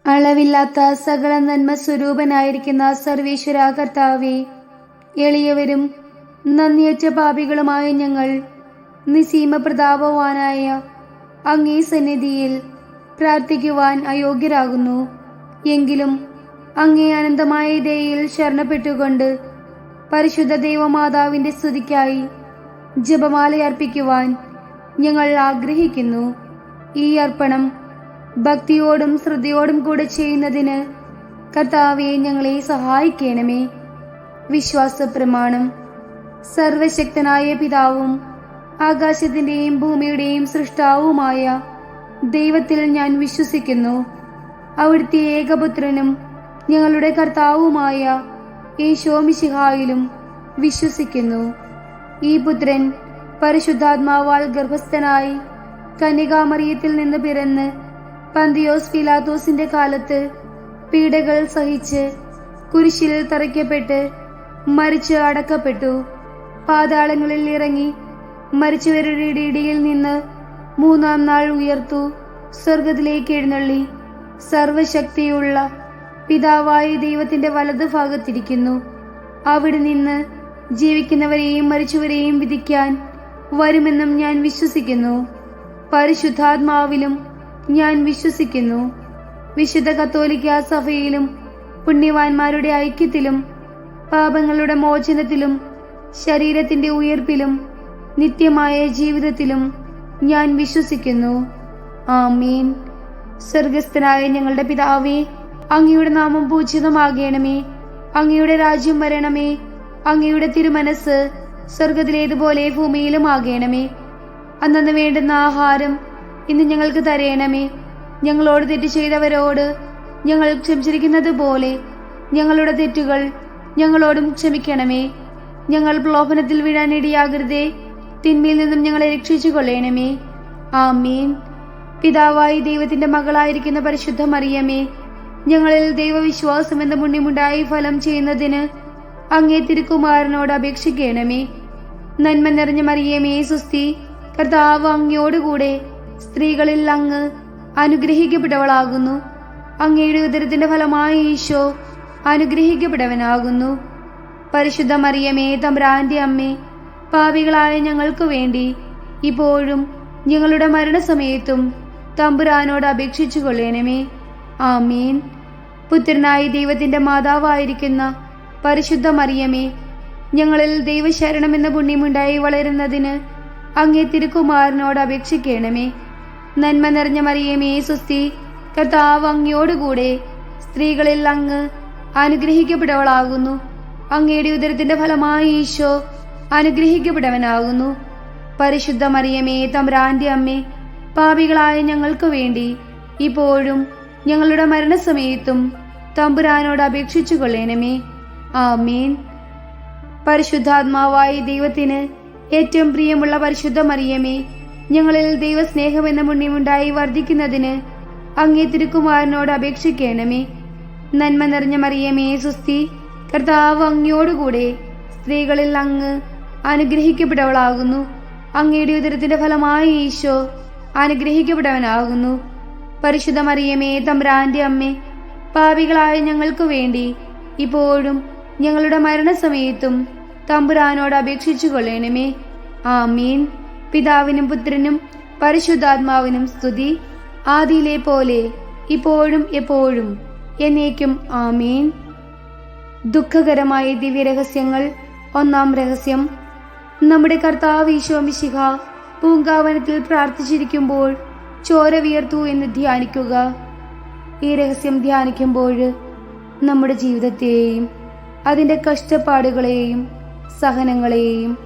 അളവില്ലാത്ത സകല നന്മ സ്വരൂപനായിരിക്കുന്ന സർവേശ്വര കർത്താവേ, എളിയവരും നന്ദിയറ്റ പാപികളുമായ ഞങ്ങൾ നിസീമ പ്രതാപവാനായ അങ്ങേ സന്നിധിയിൽ പ്രാർത്ഥിക്കുവാൻ അയോഗ്യരാകുന്നു. എങ്കിലും അങ്ങേ അനന്തമായ ദയയിൽ ശരണപ്പെട്ടുകൊണ്ട് പരിശുദ്ധ ദൈവമാതാവിന്റെ സ്തുതിക്കായി ജപമാലയർപ്പിക്കുവാൻ ഞങ്ങൾ ആഗ്രഹിക്കുന്നു. ഈ അർപ്പണം ഭക്തിയോടും ശ്രദ്ധയോടും കൂടെ ചെയ്യുന്നതിന് കർത്താവെ ഞങ്ങളെ സഹായിക്കണമേ. വിശ്വാസ പ്രമാണം. സർവശക്തനായ പിതാവും ആകാശത്തിന്റെയും ഭൂമിയുടെയും സൃഷ്ടാവുമായ ദൈവത്തിൽ ഞാൻ വിശ്വസിക്കുന്നു. അവിടുത്തെ ഏകപുത്രനും ഞങ്ങളുടെ കർത്താവുമായ യേശോ മിശിഹായിലും വിശ്വസിക്കുന്നു. ഈ പുത്രൻ പരിശുദ്ധാത്മാവാൽ ഗർഭസ്ഥനായി കന്യകാമറിയത്തിൽ നിന്ന് പിറന്ന് പന്തിയോസ് പീലാത്തോസിന്റെ കാലത്ത് പീഡകൾ സഹിച്ച് കുരിശിൽ തറയ്ക്കപ്പെട്ട് മരിച്ച് അടക്കപ്പെട്ടു. പാതാളങ്ങളിൽ ഇറങ്ങി മരിച്ചവരുടെ ഇടയിൽ നിന്ന് മൂന്നാം നാൾ ഉയർത്തു സ്വർഗത്തിലേക്ക് എഴുന്നള്ളി സർവശക്തിയുള്ള പിതാവായ ദൈവത്തിന്റെ വലതു ഭാഗത്തിരിക്കുന്നു. അവിടെ നിന്ന് ജീവിക്കുന്നവരെയും മരിച്ചവരെയും വിധിക്കാൻ വരുമെന്നും ഞാൻ വിശ്വസിക്കുന്നു. പരിശുദ്ധാത്മാവിലും ഞാൻ വിശ്വസിക്കുന്നു. വിശുദ്ധ കത്തോലിക്ക സഭയിലും പുണ്യവാന്മാരുടെ ഐക്യത്തിലും പാപങ്ങളുടെ മോചനത്തിലും ശരീരത്തിന്റെ ഉയർപ്പിലും നിത്യമായ ജീവിതത്തിലും ഞാൻ വിശ്വസിക്കുന്നു. ആമീൻ. സ്വർഗസ്ഥനായ ഞങ്ങളുടെ പിതാവേ, അങ്ങയുടെ നാമം പൂജിതമാകണമേ. അങ്ങയുടെ രാജ്യം വരണമേ. അങ്ങയുടെ തിരുമനസ് സ്വർഗത്തിലേതുപോലെ ഭൂമിയിലും ആകണമേ. അന്നന്ന് വേണ്ടുന്ന ആഹാരം ഇന്ന് ഞങ്ങൾക്ക് തരയണമേ. ഞങ്ങളോട് തെറ്റ് ചെയ്തവരോട് ഞങ്ങൾ ക്ഷമിച്ചിരിക്കുന്നത് പോലെ ഞങ്ങളുടെ തെറ്റുകൾ ഞങ്ങളോടും ക്ഷമിക്കണമേ. ഞങ്ങൾ പ്രലോഭനത്തിൽ വീഴാനിടയാകരുതേ. തിന്മയിൽ നിന്നും ഞങ്ങളെ രക്ഷിച്ചു കൊള്ളണമേ. ആമീൻ. പിതാവായി ദൈവത്തിന്റെ മകളായിരിക്കുന്ന പരിശുദ്ധ മറിയമേ, ഞങ്ങളിൽ ദൈവവിശ്വാസം എന്ന പുണ്യമുണ്ടായി ഫലം ചെയ്യുന്നതിന് അങ്ങേ തിരുക്കുമാരനോട് അപേക്ഷിക്കണമേ. നന്മ നിറഞ്ഞ മറിയമേ സുസ്തി, കർത്താവ് അങ്ങയോടുകൂടെ സ്ത്രീകളിൽ അങ്ങ് അനുഗ്രഹിക്കപ്പെട്ടവളാകുന്നു. അങ്ങയുടെ ഉദരത്തിന്റെ ഫലമായ ഈശോ അനുഗ്രഹിക്കപ്പെട്ടവനാകുന്നു. പരിശുദ്ധ മറിയമേ, തമ്പുരാന്റെ അമ്മേ, പാപികളായ ഞങ്ങൾക്ക് വേണ്ടി ഇപ്പോഴും ഞങ്ങളുടെ മരണസമയത്തും തമ്പുരാനോട് അപേക്ഷിച്ചു കൊള്ളണമേ. ആമീൻ. പുത്രനായ ദൈവത്തിന്റെ മാതാവായിരിക്കുന്ന പരിശുദ്ധ മറിയമേ, ഞങ്ങളിൽ ദൈവശരണം എന്ന പുണ്യമുണ്ടായി വളരുന്നതിന് അങ്ങേ തിരുക്കുമാരനോട് അപേക്ഷിക്കണമേ. നന്മ നിറഞ്ഞ മറിയമേ സുസ്തി, കർത്താവ് അങ്ങയോടുകൂടെ സ്ത്രീകളിൽ അങ്ങ് അനുഗ്രഹിക്കപ്പെട്ടവളാകുന്നു. അങ്ങയുടെ ഉദരത്തിന്റെ ഫലമായ ഈശോ അനുഗ്രഹിക്കപ്പെട്ടവനാകുന്നു. പരിശുദ്ധ മറിയമേ, തമ്പുരാന്റെ അമ്മേ, പാപികളായ ഞങ്ങൾക്ക് വേണ്ടി ഇപ്പോഴും ഞങ്ങളുടെ മരണസമയത്തും തമ്പുരാനോട് അപേക്ഷിച്ചു കൊള്ളണമേ. ആമീൻ. പരിശുദ്ധാത്മാവായ ദൈവത്തിന് ഏറ്റവും പ്രിയമുള്ള പരിശുദ്ധ മറിയമേ, ഞങ്ങളിൽ ദൈവസ്നേഹം എന്ന പുണ്യമുണ്ടായി വർദ്ധിക്കുന്നതിന് അങ്ങേ തിരുക്കുമാരനോട് അപേക്ഷിക്കണമേ. നന്മ നിറഞ്ഞ മറിയമേ സുസ്തി, കർത്താവ് അങ്ങയോടുകൂടെ സ്ത്രീകളിൽ അങ്ങ് അനുഗ്രഹിക്കപ്പെട്ടവളാകുന്നു. അങ്ങയുടെ ഉദരത്തിന്റെ ഫലമായ ഈശോ അനുഗ്രഹിക്കപ്പെട്ടവനാകുന്നു. പരിശുദ്ധ മറിയമേ, തമ്പുരാന്റെ അമ്മേ, പാപികളായ ഞങ്ങൾക്ക് വേണ്ടി ഇപ്പോഴും ഞങ്ങളുടെ മരണസമയത്തും തമ്പുരാനോട് അപേക്ഷിച്ചു കൊള്ളണമേ. ആമീൻ. പിതാവിനും പുത്രനും പരിശുദ്ധാത്മാവിനും സ്തുതി, ആദിയിലെ പോലെ ഇപ്പോഴും എപ്പോഴും എന്നേക്കും. ആമീൻ. ദുഃഖകരമായ ദിവ്യരഹസ്യങ്ങൾ. ഒന്നാം രഹസ്യം. നമ്മുടെ കർത്താവ് ഈശോ മിശിഹാ പൂങ്കാവനത്തിൽ പ്രാർത്ഥിച്ചിരിക്കുമ്പോൾ ചോര വിയർത്തു എന്ന് ധ്യാനിക്കുക. ഈ രഹസ്യം ധ്യാനിക്കുമ്പോൾ നമ്മുടെ ജീവിതത്തെയും അതിൻ്റെ കഷ്ടപ്പാടുകളെയും സഹനങ്ങളെയും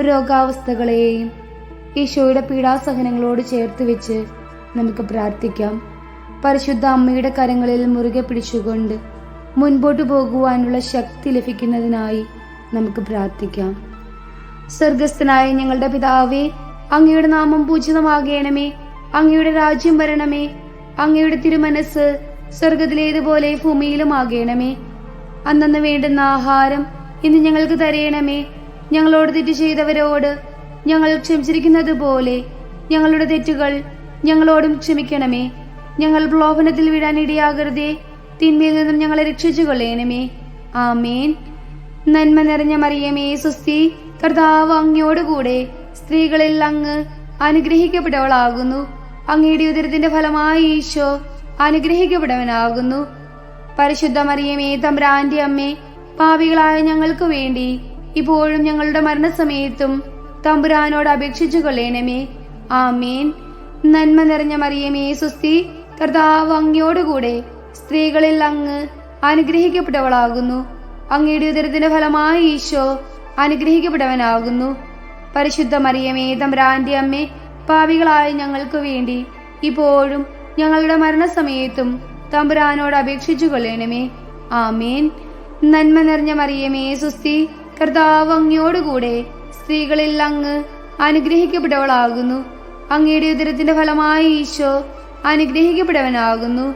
രോഗാവസ്ഥകളെയും ഈശോയുടെ പീഡാസഹനങ്ങളോട് ചേർത്ത് വെച്ച് നമുക്ക് പ്രാർത്ഥിക്കാം. പരിശുദ്ധ അമ്മയുടെ കരങ്ങളിൽ മുറുകെ പിടിച്ചുകൊണ്ട് മുൻപോട്ട് പോകുവാനുള്ള ശക്തി ലഭിക്കുന്നതിനായി നമുക്ക് പ്രാർത്ഥിക്കാം. സ്വർഗസ്ഥനായ ഞങ്ങളുടെ പിതാവേ, അങ്ങയുടെ നാമം പൂജിതമാകണമേ. അങ്ങയുടെ രാജ്യം വരണമേ. അങ്ങയുടെ തിരുമനസ് സ്വർഗത്തിലേതുപോലെ ഭൂമിയിലും ആകണമേ. അന്നന്ന് വേണ്ടുന്ന ആഹാരം ഇന്ന് ഞങ്ങൾക്ക് തരയണമേ. ഞങ്ങളോട് തെറ്റ് ചെയ്തവരോട് ഞങ്ങൾ ക്ഷമിച്ചിരിക്കുന്നത് പോലെ ഞങ്ങളുടെ തെറ്റുകൾ ഞങ്ങളോടും ക്ഷമിക്കണമേ. ഞങ്ങൾ പ്രലോഭനത്തിൽ വീഴാനിടയാകരുതേ. തിന്മയിൽ നിന്നും ഞങ്ങളെ രക്ഷിച്ചു കൊള്ളണമേ. ആമേൻ. നന്മ നിറഞ്ഞ മറിയമേ സ്വസ്തി, കർത്താവ് അങ്ങയോടുകൂടെ സ്ത്രീകളിൽ അങ്ങ് അനുഗ്രഹിക്കപ്പെട്ടവളാകുന്നു. അങ്ങയുടെ ഉദരത്തിന്റെ ഫലമായി ഈശോ അനുഗ്രഹിക്കപ്പെട്ടവനാകുന്നു. പരിശുദ്ധ മറിയമേ തമ്പുരാന്റെ അമ്മേ, പാപികളായ ഞങ്ങൾക്ക് വേണ്ടി ഇപ്പോഴും ഞങ്ങളുടെ മരണസമയത്തും തമ്പുരാനോട് അപേക്ഷിച്ചു കൊള്ളണമേ. ആമേൻ. നന്മ നിറഞ്ഞ മറിയമേ സ്വസ്തി, കർത്താവ് അങ്ങയോടുകൂടെ സ്ത്രീകളിൽ അങ്ങ് അനുഗ്രഹിക്കപ്പെട്ടവളാകുന്നു. അങ്ങയുടെ ഉദരത്തിന്റെ ഫലമായി ഈശോ അനുഗ്രഹിക്കപ്പെട്ടവനാകുന്നു. പരിശുദ്ധ മറിയമേ തമ്പുരാന്റെ അമ്മേ, പാപികളായ ഞങ്ങൾക്ക് വേണ്ടി ഇപ്പോഴും ഞങ്ങളുടെ മരണസമയത്തും തമ്പുരാനോട് അപേക്ഷിച്ചു കൊള്ളണമേ. ആമേൻ. നന്മ നിറഞ്ഞ മറിയമേ സ്വസ്തി, കർത്താവ് അങ്ങയോടുകൂടെ സ്ത്രീകളിൽ അങ്ങ് അനുഗ്രഹിക്കപ്പെട്ടവളാകുന്നു. അങ്ങയുടെ ഉദരത്തിന്റെ ഫലമായി ഈശോ അനുഗ്രഹിക്കപ്പെട്ടവനാകുന്നു.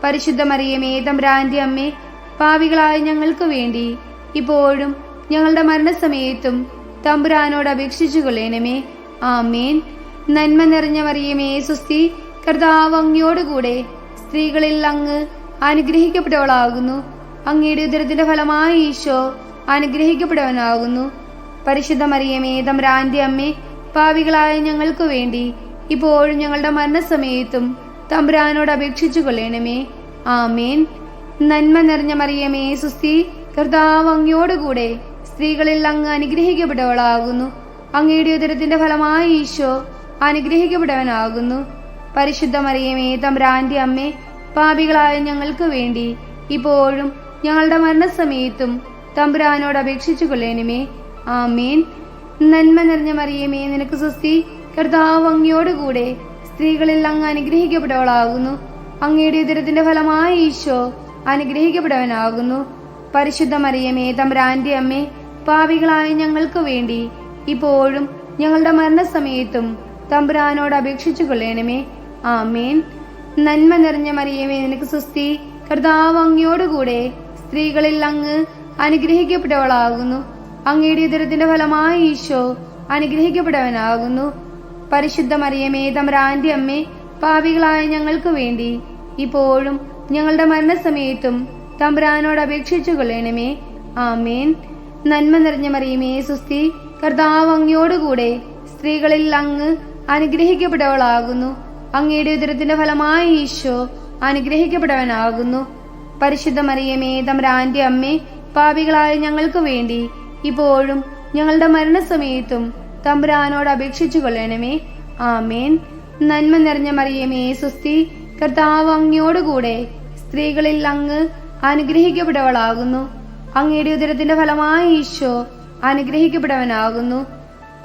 പരിശുദ്ധ മറിയമേ തമ്പുരാന്റെ അമ്മേ, പാപികളായ ഞങ്ങൾക്ക് വേണ്ടി ഇപ്പോഴും ഞങ്ങളുടെ മരണസമയത്തും തമ്പുരാനോട് അപേക്ഷിച്ചു കൊള്ളണമേ. ആമേൻ. നന്മ നിറഞ്ഞ മറിയമേ സ്വസ്തി, കർത്താവ് അങ്ങയോടുകൂടെ സ്ത്രീകളിൽ അങ്ങ് അനുഗ്രഹിക്കപ്പെട്ടവളാകുന്നു. അങ്ങയുടെ ഉദരത്തിന്റെ ഫലമായി ഈശോ അനുഗ്രഹിക്കപ്പെട്ടവനാകുന്നു. പരിശുദ്ധ മറിയമേ തമ്പുരാന്റെ അമ്മേ, പാപികളായ ഞങ്ങൾക്ക് വേണ്ടി ഇപ്പോഴും ഞങ്ങളുടെ മരണസമയത്തും തമ്പുരാനോട് അപേക്ഷിച്ചു കൊള്ളണമേ. ആമേൻ. നന്മ നിറഞ്ഞ മറിയമേ സ്വസ്തി, കർത്താവ് അങ്ങയോടുകൂടെ സ്ത്രീകളിൽ അങ്ങ് അനുഗ്രഹിക്കപ്പെട്ടവളാകുന്നു. അങ്ങയുടെ ഉദരത്തിന്റെ ഫലമായി ഈശോ അനുഗ്രഹിക്കപ്പെട്ടവനാകുന്നു. പരിശുദ്ധ മറിയമേ തമ്പുരാന്റെ അമ്മേ, പാപികളായ ഞങ്ങൾക്ക് വേണ്ടി ഇപ്പോഴും ഞങ്ങളുടെ മരണസമയത്തും തമ്പുരാനോട് അപേക്ഷിച്ചു കൊള്ളണമേ. ആമേൻ. നന്മ നിറഞ്ഞ മറിയമേ നിനക്ക് സ്വസ്തി, കർത്താവ് അങ്ങയോടുകൂടെ സ്ത്രീകളിൽ അങ്ങ് അനുഗ്രഹിക്കപ്പെട്ടവളാകുന്നു. അങ്ങയുടെ ഉദരത്തിന്റെ ഫലമായി ഈശോ അനുഗ്രഹിക്കപ്പെട്ടവനാകുന്നു. പരിശുദ്ധ മറിയമേ തമ്പുരാന്റെ അമ്മേ, പാപികളായ ഞങ്ങൾക്ക് വേണ്ടി ഇപ്പോഴും ഞങ്ങളുടെ മരണസമയത്തും തമ്പുരാനോട് അപേക്ഷിച്ചു കൊള്ളണമേ. ആമേൻ. നന്മ നിറഞ്ഞ മറിയമേ നിനക്ക് സ്വസ്തി, കർത്താവ് അങ്ങയോടുകൂടെ സ്ത്രീകളിൽ അങ്ങ് അനുഗ്രഹിക്കപ്പെട്ടവളാകുന്നു. അങ്ങയുടെ ഉദരത്തിന്റെ ഫലമായി ഈശോ അനുഗ്രഹിക്കപ്പെട്ടവനാകുന്നു. പരിശുദ്ധ മറിയമേ തമ്പുരാന്റെ അമ്മേ, പാപികളായ ഞങ്ങൾക്ക് വേണ്ടി ഇപ്പോഴും ഞങ്ങളുടെ മരണസമയത്തും തമ്പുരാനോട് അപേക്ഷിച്ചു കൊള്ളണമേ. ആമേൻ. നന്മ നിറഞ്ഞ മറിയമേ സ്വസ്തി, കർത്താവ് അങ്ങയോടുകൂടെ സ്ത്രീകളിൽ അങ്ങ് അനുഗ്രഹിക്കപ്പെട്ടവളാകുന്നു. അങ്ങയുടെ ഉദരത്തിന്റെ ഫലമായി ഈശോ അനുഗ്രഹിക്കപ്പെട്ടവനാകുന്നു. പരിശുദ്ധ മറിയമേ തമ്പുരാന്റെ അമ്മേ, പാപികളായ ഞങ്ങൾക്ക് വേണ്ടി ഇപ്പോഴും ഞങ്ങളുടെ മരണസമയത്തും തമ്പുരാനോട് അപേക്ഷിച്ചു കൊള്ളണമേ. ആമേൻ. നന്മ നിറഞ്ഞ മറിയമേ സ്വസ്തി, കർത്താവ് അങ്ങയോടുകൂടെ സ്ത്രീകളിൽ അങ്ങ് അനുഗ്രഹിക്കപ്പെട്ടവളാകുന്നു. അങ്ങയുടെ ഉദരത്തിന്റെ ഫലമായി ഈശോ അനുഗ്രഹിക്കപ്പെട്ടവനാകുന്നു.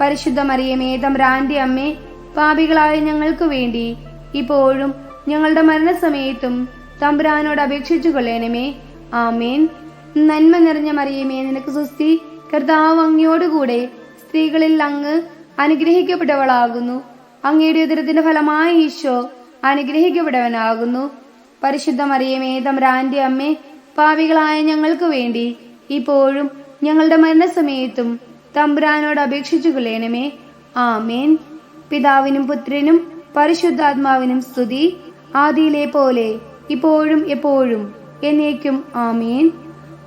പരിശുദ്ധ മറിയമേ തമ്പുരാന്റെ അമ്മേ, പാപികളായ ഞങ്ങൾക്ക് വേണ്ടി ഇപ്പോഴും ഞങ്ങളുടെ മരണസമയത്തും തമ്പുരാനോട് അപേക്ഷിച്ചു കൊള്ളണമേ. ആമേൻ. നന്മ നിറഞ്ഞ മറിയമേ നിനക്ക് സ്വസ്തി, കർത്താവ് അങ്ങയോടുകൂടെ സ്ത്രീകളിൽ അങ്ങ് അനുഗ്രഹിക്കപ്പെട്ടവളാകുന്നു. അങ്ങയുടെ ഉദരത്തിന്റെ ഫലമായി ഈശോ അനുഗ്രഹിക്കപ്പെട്ടവനാകുന്നു. പരിശുദ്ധ മറിയമേ തമ്പുരാന്റെ അമ്മേ, പാപികളായ ഞങ്ങൾക്ക് വേണ്ടി ഇപ്പോഴും ഞങ്ങളുടെ മരണസമയത്തും തമ്പുരാനോട് അപേക്ഷിച്ചു കൊള്ളണമേ. ആമേൻ. പിതാവിനും പുത്രനും പരിശുദ്ധാത്മാവിനും സ്തുതി, ആദിയിലെ പോലെ ഇപ്പോഴും എപ്പോഴും എന്നേക്കും. ആമേൻ.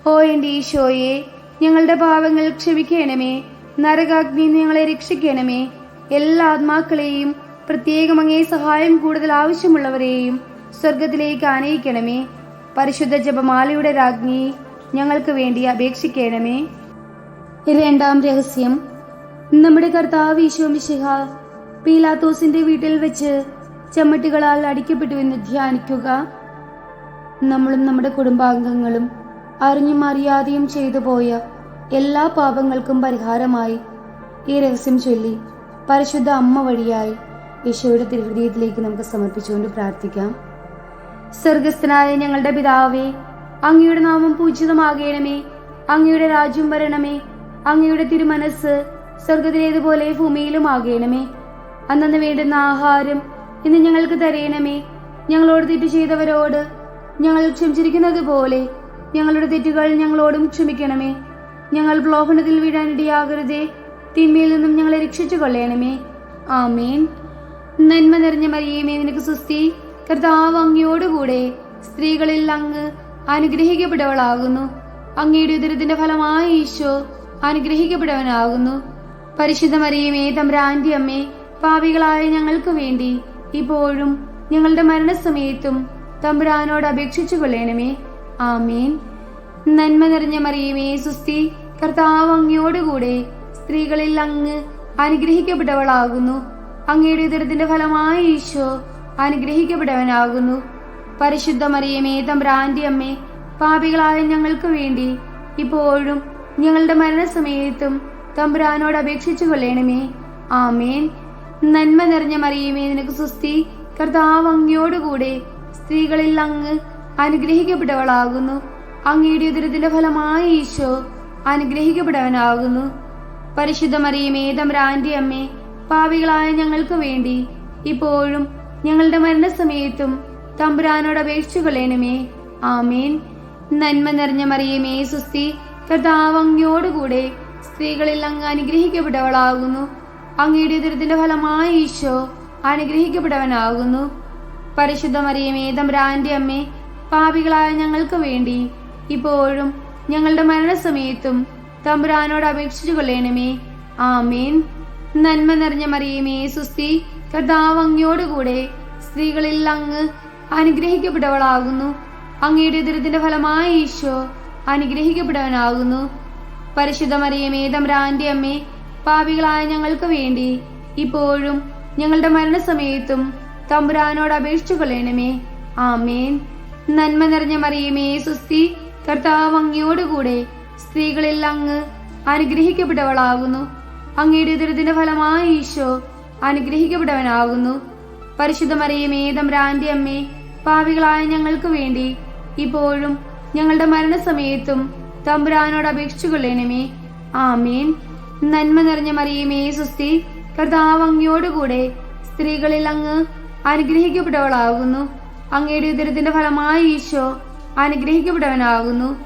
ഓ എന്റെ ഈശോയെ, ഞങ്ങളുടെ പാപങ്ങൾ ക്ഷമിക്കണമേ. നരകാഗ്നി ഞങ്ങളെ രക്ഷിക്കണമേ. എല്ലാ ആത്മാക്കളെയും, പ്രത്യേകം അങ്ങേ സഹായം കൂടുതൽ ആവശ്യമുള്ളവരെയും സ്വർഗത്തിലേക്ക് ആനയിക്കണമേ. പരിശുദ്ധ ജപമാലയുടെ രാജ്ഞി ഞങ്ങൾക്ക് വേണ്ടി അപേക്ഷിക്കണമേ. രണ്ടാം രഹസ്യം, നമ്മുടെ കർത്താവ് ഈശോ മിശിഹ പീലാത്തോസിന്റെ വീട്ടിൽ വെച്ച് ചമ്മട്ടികളാൽ അടിക്കപ്പെട്ടുവെന്ന് ധ്യാനിക്കുക. നമ്മളും നമ്മുടെ കുടുംബാംഗങ്ങളും അറിഞ്ഞും അറിയാതെയും ചെയ്തു പോയ എല്ലാ പാപങ്ങൾക്കും പരിഹാരമായി ഈ രഹസ്യം ചൊല്ലി പരിശുദ്ധ അമ്മ വഴിയായി ഈശോയുടെ തിരുഹൃദയത്തിലേക്ക് നമുക്ക് സമർപ്പിച്ചുകൊണ്ട് പ്രാർത്ഥിക്കാം. സ്വർഗസ്ഥനായ ഞങ്ങളുടെ പിതാവേ, അങ്ങയുടെ നാമം പൂജിതമാകണമേ. അങ്ങയുടെ രാജ്യം വരണമേ. അങ്ങയുടെ തിരുമനസ് സ്വർഗത്തിലേതുപോലെ ഭൂമിയിലും ആകണമേ. അന്നന്ന് വേണ്ടുന്ന ആഹാരം ഇന്ന് ഞങ്ങൾക്ക് തരയണമേ. ഞങ്ങളോട് തെറ്റ് ചെയ്തവരോട് ഞങ്ങൾ ക്ഷമിച്ചിരിക്കുന്നത് പോലെ ഞങ്ങളുടെ തെറ്റുകൾ ഞങ്ങളോടും ക്ഷമിക്കണമേ. ഞങ്ങൾ പ്രലോഭനത്തിൽ വീഴാനിടയാകരുതേ. തിന്മയിൽ നിന്നും ഞങ്ങളെ രക്ഷിച്ചു കൊള്ളണമേ. ആമേൻ. നന്മ നിറഞ്ഞ മറിയമേ നിനക്ക് സ്വസ്തി, കർത്താവ് അങ്ങയോടുകൂടെ സ്ത്രീകളിൽ അങ്ങ് അനുഗ്രഹിക്കപ്പെട്ടവളാകുന്നു. അങ്ങയുടെ ഉദരത്തിന്റെ ഫലമായ ഈശോ അനുഗ്രഹിക്കപ്പെട്ടവനാകുന്നു. പരിശുദ്ധ മറിയമേ, തമ്പുരാന്റെ അമ്മേ, പാപികളായ ഞങ്ങൾക്ക് വേണ്ടി ഇപ്പോഴും ഞങ്ങളുടെ മരണസമയത്തും തമ്പുരാനോട് അപേക്ഷിച്ചു കൊള്ളണമേ. ആമേൻ. നന്മ നിറഞ്ഞ മറിയമേ, സുസ്തി, കർത്താവ് അങ്ങയോടുകൂടെ സ്ത്രീകളിൽ അങ്ങ് അനുഗ്രഹിക്കപ്പെട്ടവളാകുന്നു. അങ്ങയുടെ ഉദരത്തിന്റെ ഫലമായ ഈശോ അനുഗ്രഹിക്കപ്പെട്ടവനാകുന്നു. പരിശുദ്ധ മറിയമേ, തമ്പുരാന്റെ അമ്മേ, പാപികളായ ഞങ്ങൾക്ക് വേണ്ടി ഇപ്പോഴും ഞങ്ങളുടെ മരണസമയത്തും തമ്പുരാനോട് അപേക്ഷിച്ചു കൊള്ളണമേ. ആമേൻ. നന്മ നിറഞ്ഞ മറിയമേ, നിനക്ക് സുസ്തി, കർത്താവ് അങ്ങയോടുകൂടെ സ്ത്രീകളിൽ അങ്ങ് അനുഗ്രഹിക്കപ്പെട്ടവളാകുന്നു. അങ്ങയുടെ ഉദരത്തിന്റെ ഫലമായ ഈശോ അനുഗ്രഹിക്കപ്പെട്ടവനാകുന്നു. പരിശുദ്ധ മറിയമേ, തമ്പുരാന്റെ അമ്മേ, പാപികളായ ഞങ്ങൾക്ക് വേണ്ടി ഇപ്പോഴും ഞങ്ങളുടെ മരണസമയത്തും തമ്പുരാനോട് അപേക്ഷിച്ചു കൊള്ളണമേ. ആമേൻ. നന്മ നിറഞ്ഞ മറിയമേ, സുസ്തി, കർത്താവ് അങ്ങയോടുകൂടെ സ്ത്രീകളിൽ അങ്ങ് അനുഗ്രഹിക്കപ്പെട്ടവളാകുന്നു. അങ്ങയുടെ ഉദരത്തിന്റെ ഫലമായ ഈശോ അനുഗ്രഹിക്കപ്പെട്ടവനാകുന്നു. പരിശുദ്ധ മറിയമേ, തമ്പുരാന്റെ അമ്മേ, പാപികളായ ഞങ്ങൾക്ക് വേണ്ടി ഇപ്പോഴും ഞങ്ങളുടെ മരണസമയത്തും തമ്പുരാനോട് അപേക്ഷിച്ചു കൊള്ളണമേ. ആമേൻ. നന്മ നിറഞ്ഞ മറിയമേ, സുസ്തി, കർത്താവ് അങ്ങയോടുകൂടെ സ്ത്രീകളിൽ അങ്ങ് അനുഗ്രഹിക്കപ്പെട്ടവളാകുന്നു. അങ്ങയുടെ ഉദരത്തിന്റെ ഫലമായ ഈശോ അനുഗ്രഹിക്കപ്പെട്ടവനാകുന്നു. പരിശുദ്ധ മറിയമേ, തമ്പുരാന്റെ അമ്മേ, പാപികളായ ഞങ്ങൾക്ക് വേണ്ടി ഇപ്പോഴും ഞങ്ങളുടെ മരണസമയത്തും തമ്പുരാനോട് അപേക്ഷിച്ചു കൊള്ളണമേ. ആമേൻ. നന്മ നിറഞ്ഞ മറിയമേ, സുസ്തി, കർത്താവ് അങ്ങയോടുകൂടെ സ്ത്രീകളിൽ അങ്ങ് അനുഗ്രഹിക്കപ്പെട്ടവളാകുന്നു. അങ്ങയുടെ ഉദരത്തിന്റെ ഫലമായ ഈശോ അനുഗ്രഹിക്കപ്പെട്ടവനാകുന്നു. പരിശുദ്ധ മറിയമേ, തമ്പുരാന്റെ അമ്മേ, പാപികളായ ഞങ്ങൾക്ക് വേണ്ടി ഇപ്പോഴും ഞങ്ങളുടെ മരണസമയത്തും തമ്പുരാനോട് അപേക്ഷിച്ചു കൊള്ളണമേ. ആമേൻ. നന്മ നിറഞ്ഞ മറിയമേ, സുസ്തി, കർത്താവ് അങ്ങയോടുകൂടെ സ്ത്രീകളിൽ അങ്ങ് അനുഗ്രഹിക്കപ്പെട്ടവളാകുന്നു. അങ്ങയുടെ ഉദരത്തിന്റെ ഫലമായ ഈശോ അനുഗ്രഹിക്കപ്പെട്ടവനാകുന്നു.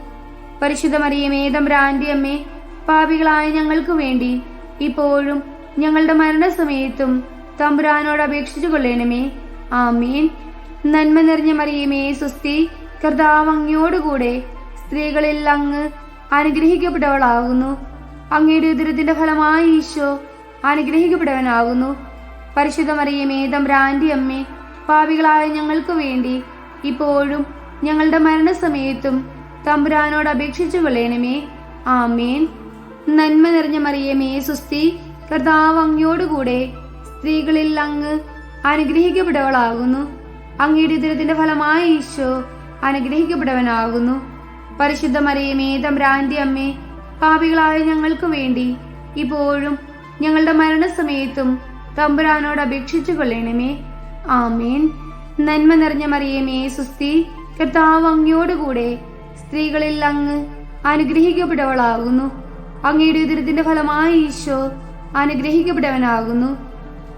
പരിശുദ്ധ മറിയമേ, തമ്പുരാന്റെ അമ്മേ, പാപികളായ ഞങ്ങൾക്ക് വേണ്ടി ഇപ്പോഴും ഞങ്ങളുടെ മരണസമയത്തും തമ്പുരാനോട് അപേക്ഷിച്ചു കൊള്ളണമേ. ആമേൻ. നന്മ നിറഞ്ഞ മറിയമേ, സുസ്തി, കർത്താവ് അങ്ങയോടുകൂടെ സ്ത്രീകളിൽ അങ്ങ് അനുഗ്രഹിക്കപ്പെട്ടവളാകുന്നു. അങ്ങയുടെ ഉദരത്തിന്റെ ഫലമായ ഈശോ അനുഗ്രഹിക്കപ്പെട്ടവനാകുന്നു. പരിശുദ്ധ മറിയമേ, തമ്പുരാന്റെ അമ്മേ, പാപികളായ ഞങ്ങൾക്ക് വേണ്ടി ഇപ്പോഴും ഞങ്ങളുടെ മരണസമയത്തും തമ്പുരാനോട് അപേക്ഷിച്ചു കൊള്ളണമേ. ആമേൻ. നന്മ നിറഞ്ഞ മറിയമേ, സുസ്തി, കർത്താവ് അങ്ങയോടുകൂടെ സ്ത്രീകളിൽ അങ്ങ് അനുഗ്രഹിക്കപ്പെട്ടവളാകുന്നു. അങ്ങയുടെ ഉദരത്തിന്റെ ഫലമായ ഈശോ അനുഗ്രഹിക്കപ്പെട്ടവനാകുന്നു. പരിശുദ്ധ മറിയമേ, തമ്പുരാന്റെ അമ്മേ, പാപികളായ ഞങ്ങൾക്ക് വേണ്ടി ഇപ്പോഴും ഞങ്ങളുടെ മരണസമയത്തും തമ്പുരാനോട് അപേക്ഷിച്ചു കൊള്ളണമേ. ആമേൻ. നന്മ നിറഞ്ഞ മറിയമേ, സുസ്തി, കർത്താവ് അങ്ങയോടുകൂടെ സ്ത്രീകളിൽ അങ്ങ് അനുഗ്രഹിക്കപ്പെട്ടവളാകുന്നു. അങ്ങയുടെ ഉദരത്തിന്റെ ഫലമായ ഈശോ അനുഗ്രഹിക്കപ്പെട്ടവനാകുന്നു.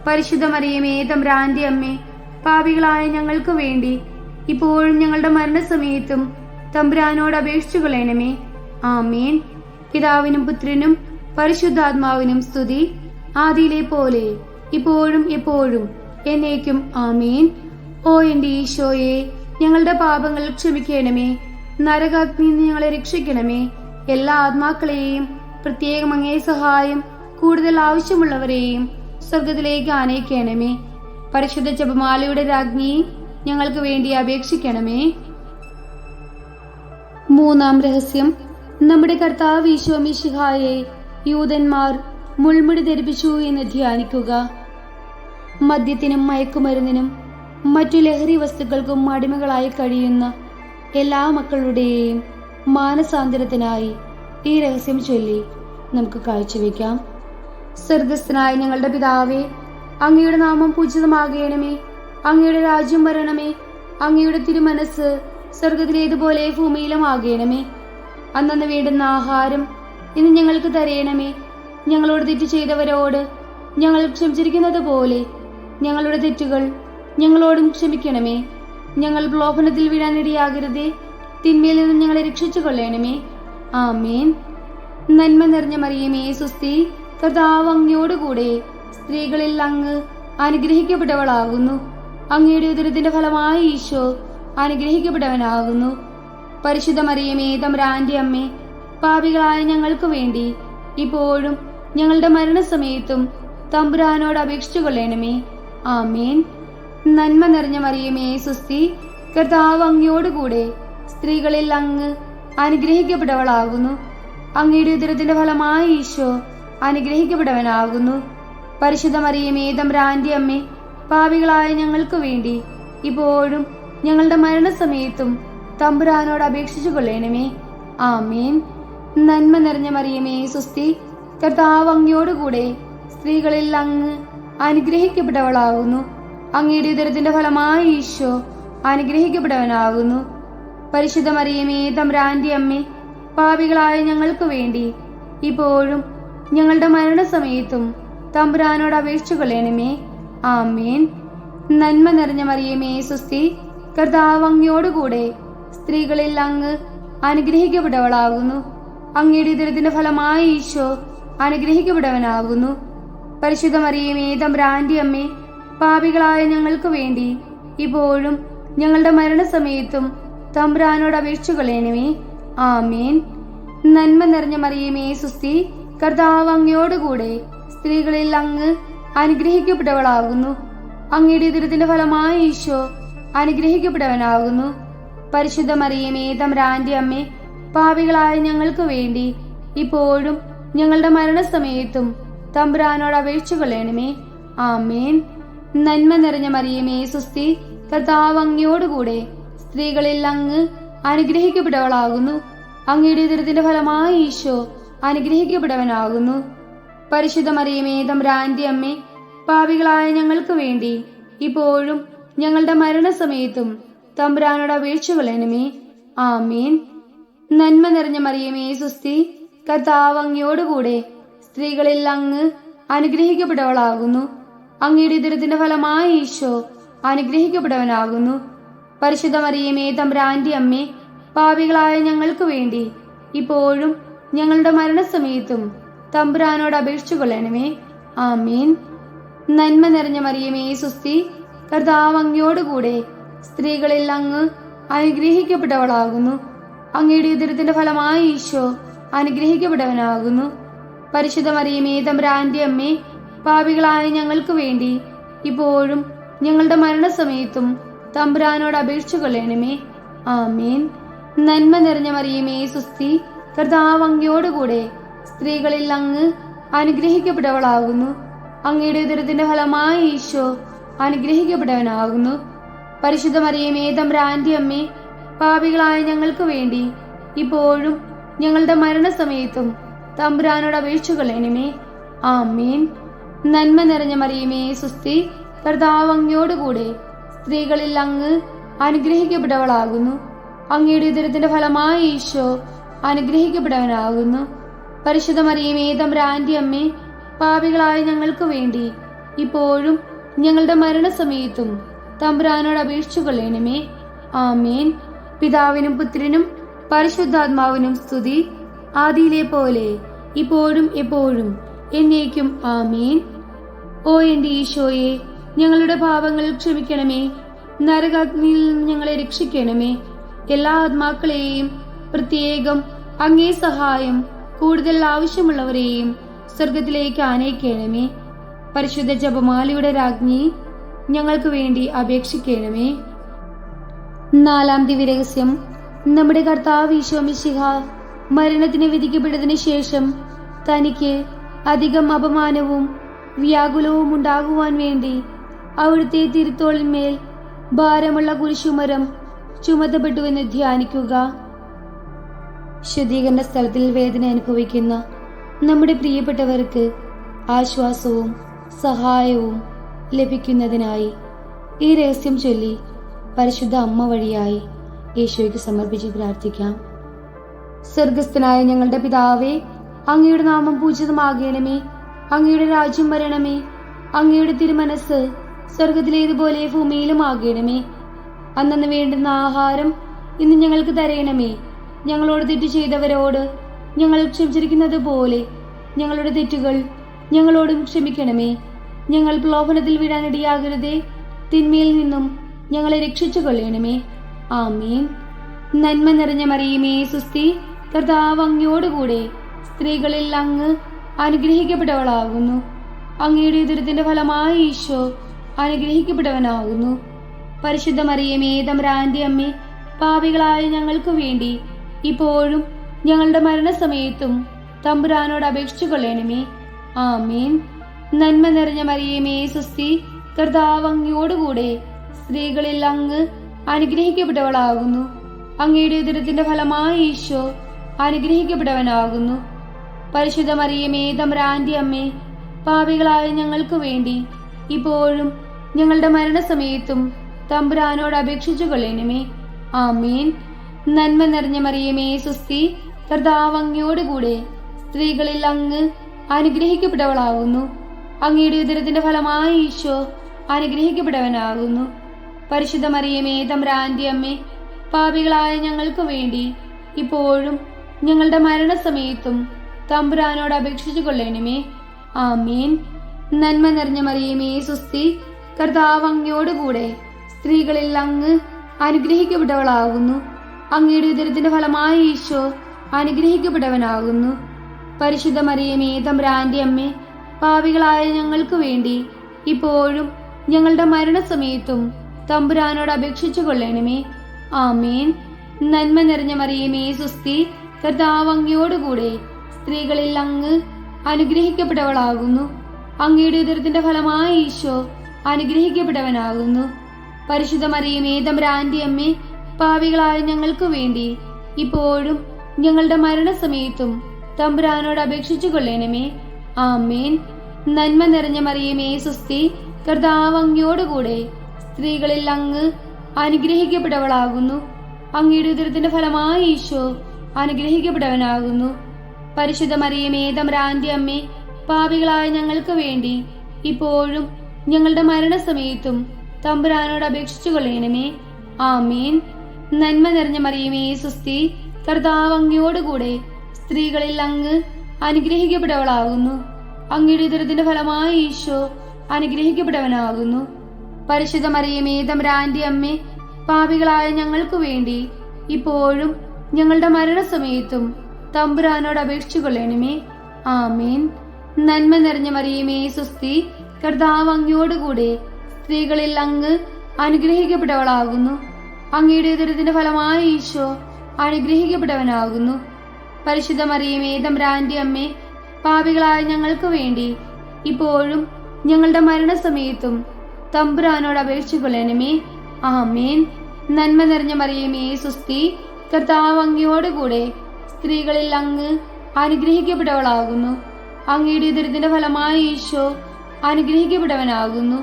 പരിശുദ്ധ മറിയമേ, തമ്പുരാന്റെ അമ്മേ, പാപികളായ ഞങ്ങൾക്ക് വേണ്ടി ഇപ്പോഴും ഞങ്ങളുടെ മരണസമയത്തും തമ്പുരാനോട് അപേക്ഷിച്ചു കൊള്ളണമേ. ആമേൻ. പിതാവിനും പുത്രനും പരിശുദ്ധാത്മാവിനും സ്തുതി, ആദിയിലെ പോലെ ഇപ്പോഴും എപ്പോഴും എന്നേക്കും. ആമേൻ. ഓ എന്റെ ഈശോയെ, ഞങ്ങളുടെ പാപങ്ങൾ ക്ഷമിക്കണമേ. നരകാഗ്നിയിൽ നിന്ന് ഞങ്ങളെ രക്ഷിക്കണമേ. എല്ലാ ആത്മാക്കളെയും, പ്രത്യേകം അങ്ങേ സഹായം കൂടുതൽ ആവശ്യമുള്ളവരെയും സ്വർഗത്തിലേക്ക് ആനയിക്കണമേ. പരിശുദ്ധ ജപമാലയുടെ രാജ്ഞി ഞങ്ങൾക്ക് വേണ്ടി അപേക്ഷിക്കണമേ. മൂന്നാം രഹസ്യം, നമ്മുടെ കർത്താവ് ഈശോ മിശിഹായെ യൂതന്മാർ മുൾമുടി ധരിപ്പിച്ചു എന്ന് ധ്യാനിക്കുക. മദ്യത്തിനും മയക്കുമരുന്നിനും മറ്റു ലഹരി വസ്തുക്കൾക്കും അടിമകളായി കഴിയുന്ന എല്ലാ മക്കളുടെയും മാനസാന്തരത്തിനായി ഈ രഹസ്യം ചൊല്ലി നമുക്ക് കാഴ്ചവെക്കാം. സ്വർഗസ്ഥനായ ഞങ്ങളുടെ പിതാവേ, അങ്ങയുടെ നാമം പൂജിതമാകണമേ. അങ്ങയുടെ രാജ്യം വരണമേ. അങ്ങയുടെ തിരുമനസ് സ്വർഗത്തിലേതുപോലെ ഭൂമിയിലും ആകണമേ. അന്നന്ന് വേണ്ടുന്ന ആഹാരം ഇന്ന് ഞങ്ങൾക്ക് തരയണമേ. ഞങ്ങളോട് തെറ്റ് ചെയ്തവരോട് ഞങ്ങൾ ക്ഷമിച്ചിരിക്കുന്നത് പോലെ ഞങ്ങളുടെ തെറ്റുകൾ ഞങ്ങളോടും ക്ഷമിക്കണമേ. ഞങ്ങൾ പ്രലോഭനത്തിൽ വീഴാനിടയാകരുതേ. തിന്മയിൽ നിന്നും ഞങ്ങളെ രക്ഷിച്ചു കൊള്ളണമേ. ആമേൻ. നന്മ നിറഞ്ഞ മറിയമേ, സുസ്തി, കർത്താവ് അങ്ങയോടുകൂടെ സ്ത്രീകളിൽ അങ്ങ് അനുഗ്രഹിക്കപ്പെട്ടവളാകുന്നു. അങ്ങയുടെ ഉദരത്തിന്റെ ഫലമായി ഈശോ അനുഗ്രഹിക്കപ്പെട്ടവനാകുന്നു. പരിശുദ്ധ മറിയമേ, തമ്പുരാന്റെ അമ്മേ, പാപികളായ ഞങ്ങൾക്ക് വേണ്ടി ഇപ്പോഴും ഞങ്ങളുടെ മരണസമയത്തും തമ്പുരാനോട് അപേക്ഷിച്ചു കൊള്ളണമേ. ആമേൻ. നന്മ നിറഞ്ഞ മറിയമേ, സുസ്തി, കർത്താവ് അങ്ങയോടുകൂടെ സ്ത്രീകളിൽ അങ്ങ് അനുഗ്രഹിക്കപ്പെട്ടവളാകുന്നു. അങ്ങയുടെ ഉദരത്തിന്റെ ഫലമായി ഈശോ അനുഗ്രഹിക്കപ്പെട്ടവനാകുന്നു. പരിശുദ്ധ മറിയമേ, തമ്പുരാന്റെ അമ്മേ, പാപികളായ ഞങ്ങൾക്ക് വേണ്ടി ഇപ്പോഴും ഞങ്ങളുടെ മരണസമയത്തും തമ്പുരാനോട് അപേക്ഷിച്ചു കൊള്ളണമേ. ആമേൻ. നന്മ നിറഞ്ഞ മറിയമേ, സുസ്തി, കർത്താവ് അങ്ങയോടുകൂടെ സ്ത്രീകളിൽ അങ്ങ് അനുഗ്രഹിക്കപ്പെട്ടവളാകുന്നു. അങ്ങയുടെ ഉദരത്തിന്റെ ഫലമായി ഈശോ അനുഗ്രഹിക്കപ്പെട്ടവനാകുന്നു. പരിശുദ്ധ മറിയമേ, തമ്പുരാന്റെ അമ്മേ, പാപികളായ ഞങ്ങൾക്ക് വേണ്ടി ഇപ്പോഴും ഞങ്ങളുടെ മരണസമയത്തും തമ്പുരാനോട് അപേക്ഷിച്ചു കൊള്ളണമേ. ആമേൻ. നന്മ നിറഞ്ഞ മറിയമേ, സുസ്തി, കർത്താവ് അങ്ങയോടുകൂടെ സ്ത്രീകളിൽ അങ്ങ് അനുഗ്രഹിക്കപ്പെട്ടവളാകുന്നു. അങ്ങയുടെ ഉദരത്തിന്റെ ഫലമായി ഈശോ അനുഗ്രഹിക്കപ്പെട്ടവനാകുന്നു. പരിശുദ്ധ മറിയമേ, തമ്പുരാന്റെ അമ്മേ, പാപികളായ ഞങ്ങൾക്ക് വേണ്ടി ഇപ്പോഴും ഞങ്ങളുടെ മരണസമയത്തും തമ്പുരാനോട് അപേക്ഷിച്ചു കൊള്ളണമേ. ആമേൻ. നന്മ നിറഞ്ഞ മറിയമേ, സുസ്തി, കർത്താവ് അങ്ങയോടുകൂടെ സ്ത്രീകളിൽ അങ്ങ് അനുഗ്രഹിക്കപ്പെട്ടവളാകുന്നു. അങ്ങയുടെ ഉദരത്തിന്റെ ഫലമായി ഈശോ അനുഗ്രഹിക്കപ്പെട്ടവനാകുന്നു. പരിശുദ്ധ മറിയമേ, തമ്പുരാന്റെ അമ്മേ, പാപികളായ ഞങ്ങൾക്ക് വേണ്ടി ഇപ്പോഴും ഞങ്ങളുടെ മരണസമയത്തും തമ്പുരാനോട് അപേക്ഷിച്ചു കൊള്ളണമേ. ആമേൻ. നന്മ നിറഞ്ഞ മറിയമേ, സുസ്തി, കർത്താവ് അങ്ങയോടുകൂടെ സ്ത്രീകളിൽ അങ്ങ് അനുഗ്രഹിക്കപ്പെട്ടവളാകുന്നു. അങ്ങയുടെ ഉദരത്തിന്റെ ഫലമായി ഈശോ അനുഗ്രഹിക്കപ്പെട്ടവനാകുന്നു. പരിശുദ്ധ മറിയമേ, തമ്പുരാന്റെ അമ്മേ, പാപികളായ ഞങ്ങൾക്ക് വേണ്ടി ഇപ്പോഴും ഞങ്ങളുടെ മരണസമയത്തും തമ്പുരാനോട് അപേക്ഷിച്ചു കൊള്ളണമേ. ആമേൻ. നന്മ നിറഞ്ഞ മറിയമേ, സുസ്തി, കർത്താവ് അങ്ങയോടുകൂടെ സ്ത്രീകളിൽ അങ്ങ് അനുഗ്രഹിക്കപ്പെട്ടവളാകുന്നു. അങ്ങയുടെ ഉദരത്തിന്റെ ഫലമായി ഈശോ അനുഗ്രഹിക്കപ്പെട്ടവനാകുന്നു. പരിശുദ്ധ മറിയമേ, തമ്പുരാന്റെ അമ്മേ, പാപികളായ ഞങ്ങൾക്ക് വേണ്ടി ഇപ്പോഴും ഞങ്ങളുടെ മരണസമയത്തും തമ്പുരാനോട് അപേക്ഷിച്ചു കൊള്ളണമേ. ആമേൻ. നന്മ നിറഞ്ഞ മറിയമേ, സുസ്തി, കർത്താവ് അങ്ങയോടുകൂടെ സ്ത്രീകളിൽ അങ്ങ് അനുഗ്രഹിക്കപ്പെട്ടവളാകുന്നു. അങ്ങയുടെ ഉദരത്തിന്റെ ഫലമായി ഈശോ അനുഗ്രഹിക്കപ്പെട്ടവനാകുന്നു. പരിശുദ്ധ മറിയമേ, തമ്പുരാന്റെ അമ്മേ, പാപികളായ ഞങ്ങൾക്ക് വേണ്ടി ഇപ്പോഴും ഞങ്ങളുടെ മരണസമയത്തും തമ്പുരാനോട് അപേക്ഷിച്ചു കൊള്ളണമേ. ആമേൻ. നന്മ നിറഞ്ഞ മറിയമേ, സുസ്തി, കർത്താവ് അങ്ങയോടുകൂടെ സ്ത്രീകളിൽ അങ്ങ് അനുഗ്രഹിക്കപ്പെട്ടവളാകുന്നു. അങ്ങയുടെ ഉദരത്തിന്റെ ഫലമായി ഈശോ അനുഗ്രഹിക്കപ്പെട്ടവനാകുന്നു. പരിശുദ്ധ മറിയമേ, തമ്പുരാന്റെ അമ്മേ, പാപികളായ ഞങ്ങൾക്ക് വേണ്ടി ഇപ്പോഴും ഞങ്ങളുടെ മരണസമയത്തും തമ്പുരാനോട് അപേക്ഷിച്ചു കൊള്ളണമേ. ആമേൻ. നന്മ നിറഞ്ഞ മറിയമേ, സുസ്തി, കർത്താവ് അങ്ങയോടുകൂടെ സ്ത്രീകളിൽ അങ്ങ് അനുഗ്രഹിക്കപ്പെട്ടവളാകുന്നു. അങ്ങയുടെ ഉദരത്തിന്റെ ഫലമായി ഈശോ അനുഗ്രഹിക്കപ്പെട്ടവനാകുന്നു. പരിശുദ്ധ മറിയമേ, തമ്പുരാന്റെ അമ്മേ, പാപികളായ ഞങ്ങൾക്ക് വേണ്ടി ഇപ്പോഴും ഞങ്ങളുടെ മരണസമയത്തും തമ്പുരാനോട് അപേക്ഷിച്ചു കൊള്ളണമേ. ആമേൻ. പിതാവിനും പുത്രനും പരിശുദ്ധാത്മാവിനും സ്തുതി, ആദിയിലെ പോലെ ഇപ്പോഴും എപ്പോഴും എന്നേക്കും. ആമേൻ. ഓ എന്റെ ഈശോയെ, ഞങ്ങളുടെ പാപങ്ങൾ ക്ഷമിക്കണമേ. നരകാഗ്നിയിൽ നിന്ന് ഞങ്ങളെ രക്ഷിക്കണമേ. എല്ലാ ആത്മാക്കളെയും, പ്രത്യേകം അങ്ങേ സഹായം കൂടുതൽ ആവശ്യമുള്ളവരെയും സ്വർഗത്തിലേക്ക് ആനയിക്കണമേ. പരിശുദ്ധ ജപമാലയുടെ രാജ്ഞി, ഞങ്ങൾക്ക് വേണ്ടി അപേക്ഷിക്കണമേ. നാലാം ദിവ്യരഹസ്യം. നമ്മുടെ കർത്താവ് ഈശോ മിശിഹ മരണത്തിന് വിധിക്കപ്പെട്ടതിന് ശേഷം തനിക്ക് അധികം അപമാനവും വ്യാകുലവും ഉണ്ടാകുവാൻ വേണ്ടി അവിടുത്തെ തിരുത്തോളിന്മേൽ ഭാരമുള്ള കുരിശുമരം ചുമത്തപ്പെട്ടുവെന്ന് ധ്യാനിക്കുക. ശുദ്ധീകരണ സ്ഥലത്തിൽ വേദന അനുഭവിക്കുന്ന നമ്മുടെ പ്രിയപ്പെട്ടവർക്ക് ആശ്വാസവും സഹായവും ലഭിക്കുന്നതിനായി ഈ രഹസ്യം ചൊല്ലി പരിശുദ്ധ അമ്മ വഴിയായി യേശോയ്ക്ക് സമർപ്പിച്ച് പ്രാർത്ഥിക്കാം. സ്വർഗസ്ഥനായ ഞങ്ങളുടെ പിതാവേ, അങ്ങയുടെ നാമം പൂജിതമാകണമേ. അങ്ങയുടെ രാജ്യം വരണമേ. അങ്ങയുടെ തിരുമനസ് സ്വർഗത്തിലേതുപോലെ ഭൂമിയിലും ആകണമേ. അന്നന്ന് വേണ്ടുന്ന ആഹാരം ഇന്ന് ഞങ്ങൾക്ക് തരയണമേ. ഞങ്ങളോട് തെറ്റ് ചെയ്തവരോട് ഞങ്ങൾ ക്ഷമിച്ചിരിക്കുന്നത് പോലെ ഞങ്ങളുടെ തെറ്റുകൾ ഞങ്ങളോടും ക്ഷമിക്കണമേ. ഞങ്ങൾ പ്രലോഭനത്തിൽ വീഴാനിടയാകരുതേ, തിന്മയിൽ നിന്നും ഞങ്ങളെ രക്ഷിച്ചു കൊള്ളണമേ. ആമേൻ. നന്മ നിറഞ്ഞ മറിയമേ സുസ്തി, കർത്താവ് അങ്ങയോടുകൂടെ സ്ത്രീകളിൽ അങ്ങ് അനുഗ്രഹിക്കപ്പെട്ടവളാകുന്നു. അങ്ങയുടെ ഉദരത്തിന്റെ ഫലമായി ഈശോ അനുഗ്രഹിക്കപ്പെട്ടവനാകുന്നു. പരിശുദ്ധ മറിയമേ തമ്പുരാന്റെ അമ്മേ, പാപികളായ ഞങ്ങൾക്ക് വേണ്ടി ഇപ്പോഴും ഞങ്ങളുടെ മരണസമയത്തും തമ്പുരാനോട് അപേക്ഷിച്ചു കൊള്ളണമേ. ആമേൻ. നന്മ നിറഞ്ഞ മറിയമേ സുസ്തി, കർത്താവ് അങ്ങയോടുകൂടെ സ്ത്രീകളിൽ അങ്ങ് അനുഗ്രഹിക്കപ്പെട്ടവളാകുന്നു. അങ്ങയുടെ ഉദരത്തിന്റെ ഫലമായി ഈശോ അനുഗ്രഹിക്കപ്പെട്ടവനാകുന്നു. പരിശുദ്ധ മറിയമേ തമ്പുരാന്റെ അമ്മേ, പാപികളായ ഞങ്ങൾക്ക് വേണ്ടി ഇപ്പോഴും ഞങ്ങളുടെ മരണസമയത്തും തമ്പുരാനോട് അപേക്ഷിച്ചു കൊള്ളണമേ. ആമേൻ. നന്മ നിറഞ്ഞ മറിയമേ സുസ്തി, കർത്താവ് അങ്ങയോടുകൂടെ സ്ത്രീകളിൽ അങ്ങ് അനുഗ്രഹിക്കപ്പെട്ടവളാകുന്നു. അങ്ങയുടെ ഉദരത്തിന്റെ ഫലമായി ഈശോ അനുഗ്രഹിക്കപ്പെട്ടവനാകുന്നു. പരിശുദ്ധ മറിയമേ തമ്പുരാന്റെ അമ്മേ, പാപികളായ ഞങ്ങൾക്ക് വേണ്ടി ഇപ്പോഴും ഞങ്ങളുടെ മരണസമയത്തും തമ്പുരാനോട് അപേക്ഷിച്ചു കൊള്ളണമേ. ആമേൻ. നന്മ നിറഞ്ഞ മറിയമേ സുസ്തി, കർത്താവ് അങ്ങയോടുകൂടെ സ്ത്രീകളിൽ അങ്ങ് അനുഗ്രഹിക്കപ്പെട്ടവളാകുന്നു. അങ്ങയുടെ ഉദരത്തിന്റെ ഫലമായി ഈശോ അനുഗ്രഹിക്കപ്പെട്ടവനാകുന്നു. പരിശുദ്ധ മറിയമേ തമ്പുരാന്റെ അമ്മേ, പാപികളായ ഞങ്ങൾക്ക് വേണ്ടി ഇപ്പോഴും ഞങ്ങളുടെ മരണസമയത്തും തമ്പുരാനോട് അപേക്ഷിച്ചു കൊള്ളണമേ. ആമേൻ. നന്മ നിറഞ്ഞ മറിയമേ സുസ്തി, കർത്താവ് അങ്ങയോടുകൂടെ സ്ത്രീകളിൽ അങ്ങ് അനുഗ്രഹിക്കപ്പെട്ടവളാകുന്നു. അങ്ങയുടെ ഉദരത്തിന്റെ ഫലമായി ഈശോ അനുഗ്രഹിക്കപ്പെട്ടവനാകുന്നു. പരിശുദ്ധ മറിയമേ തമ്പുരാന്റെ അമ്മേ, പാപികളായ ഞങ്ങൾക്ക് വേണ്ടി ഇപ്പോഴും ഞങ്ങളുടെ മരണസമയത്തും തമ്പുരാനോട് അപേക്ഷിച്ചു കൊള്ളണമേ. ആമേൻ. നന്മ നിറഞ്ഞ മറിയമേ സുസ്തി, കർത്താവ് അങ്ങയോടുകൂടെ സ്ത്രീകളിൽ അങ്ങ് അനുഗ്രഹിക്കപ്പെട്ടവളാകുന്നു. അങ്ങയുടെ ഉദരത്തിന്റെ ഫലമായി ഈശോ അനുഗ്രഹിക്കപ്പെട്ടവനാകുന്നു. പരിശുദ്ധ മറിയമേ തമ്പുരാന്റെ അമ്മേ, പാപികളായ ഞങ്ങൾക്ക് വേണ്ടി ഇപ്പോഴും ഞങ്ങളുടെ മരണസമയത്തും തമ്പുരാനോട് അപേക്ഷിച്ചു കൊള്ളണമേ. ആമേൻ. നന്മ നിറഞ്ഞ മറിയമേ സുസ്തി, കർത്താവ് അങ്ങയോടുകൂടെ സ്ത്രീകളിൽ അങ്ങ് അനുഗ്രഹിക്കപ്പെട്ടവളാകുന്നു. അങ്ങയുടെ ഉദരത്തിന്റെ ഫലമായി ഈശോ അനുഗ്രഹിക്കപ്പെട്ടവനാകുന്നു. പരിശുദ്ധ മറിയമേ തമ്പുരാന്റെ അമ്മേ, പാപികളായ ഞങ്ങൾക്ക് വേണ്ടി ഇപ്പോഴും ഞങ്ങളുടെ മരണസമയത്തും തമ്പുരാനോട് അപേക്ഷിച്ചു കൊള്ളണമേ. ആമേൻ. നന്മ നിറഞ്ഞ മറിയമേ സുസ്തി, കർത്താവ് അങ്ങയോടുകൂടെ സ്ത്രീകളിൽ അങ്ങ് അനുഗ്രഹിക്കപ്പെട്ടവളാകുന്നു. അങ്ങയുടെ ഉദരത്തിന്റെ ഫലമായി ഈശോ അനുഗ്രഹിക്കപ്പെട്ടവനാകുന്നു. പരിശുദ്ധ മറിയമേ തമ്പുരാന്റെ അമ്മേ, പാപികളായ ഞങ്ങൾക്ക് വേണ്ടി ഇപ്പോഴും ഞങ്ങളുടെ മരണസമയത്തും തമ്പുരാനോട് അപേക്ഷിച്ചു കൊള്ളണമേ. ആമേൻ. നന്മ നിറഞ്ഞ മറിയമേ സുസ്തി, കർത്താവ് അങ്ങയോടുകൂടെ സ്ത്രീകളിൽ അങ്ങ് അനുഗ്രഹിക്കപ്പെട്ടവളാകുന്നു. അങ്ങയുടെ ഉദരത്തിന്റെ ഫലമായി ഈശോ അനുഗ്രഹിക്കപ്പെട്ടവനാകുന്നു.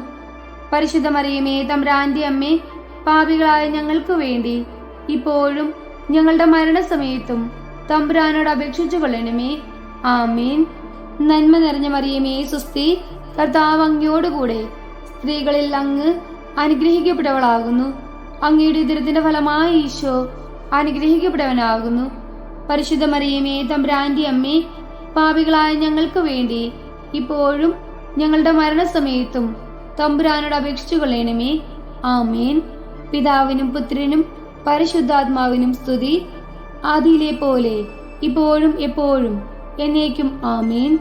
പരിശുദ്ധ മറിയമേ തമ്പുരാന്റെ അമ്മേ, പാപികളായ ഞങ്ങൾക്ക് വേണ്ടി ഇപ്പോഴും ഞങ്ങളുടെ മരണസമയത്തും തമ്പുരാനോട് അപേക്ഷിച്ചു കൊള്ളണമേ. ആമേൻ. നന്മ നിറഞ്ഞ മറിയമേ സുസ്തി, കർത്താവ് അങ്ങയോടുകൂടെ സ്ത്രീകളിൽ അങ്ങ് അനുഗ്രഹിക്കപ്പെട്ടവളാകുന്നു. അങ്ങയുടെ ഉദരത്തിന്റെ ഫലമായി ഈശോ അനുഗ്രഹിക്കപ്പെട്ടവനാകുന്നു. പരിശുദ്ധ മറിയമേ തമ്പുരാന്റെ അമ്മേ, പാപികളായ ഞങ്ങൾക്ക് വേണ്ടി ഇപ്പോഴും ഞങ്ങളുടെ മരണസമയത്തും തമ്പുരാനോട് അപേക്ഷിച്ചു കൊള്ളണമേ. ആമേൻ. പിതാവിനും പുത്രനും പരിശുദ്ധാത്മാവിനും സ്തുതി, ആദിയിലെ പോലെ ഇപ്പോഴും എപ്പോഴും എന്നേക്കും. ആമേൻ.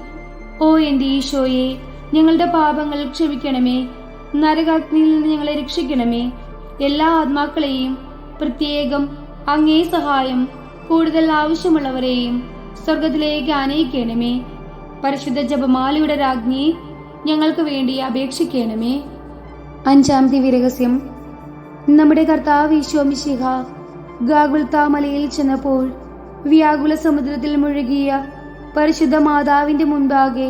ഓ എന്റെ ഈശോയെ, ഞങ്ങളുടെ പാപങ്ങൾ ക്ഷമിക്കണമേ. നരകാഗ്നിയിൽ നിന്ന് ഞങ്ങളെ രക്ഷിക്കണമേ. എല്ലാ ആത്മാക്കളെയും, പ്രത്യേകം അങ്ങേ സഹായം കൂടുതൽ ആവശ്യമുള്ളവരെയും സ്വർഗത്തിലേക്ക് ആനയിക്കണമേ. പരിശുദ്ധ ജപമാലയുടെ രാജ്ഞി, ഞങ്ങൾക്ക് വേണ്ടി അപേക്ഷിക്കണമേ. 5-ാം ദിവ്യരഹസ്യം. നമ്മുടെ കർത്താവ് ഈശോ മിശിഹ ഗാഗുൽത്താ മലയിൽ ചെന്നപ്പോൾ വ്യാകുല സമുദ്രത്തിൽ മുഴുകിയ പരിശുദ്ധ മാതാവിന്റെ മുൻപാകെ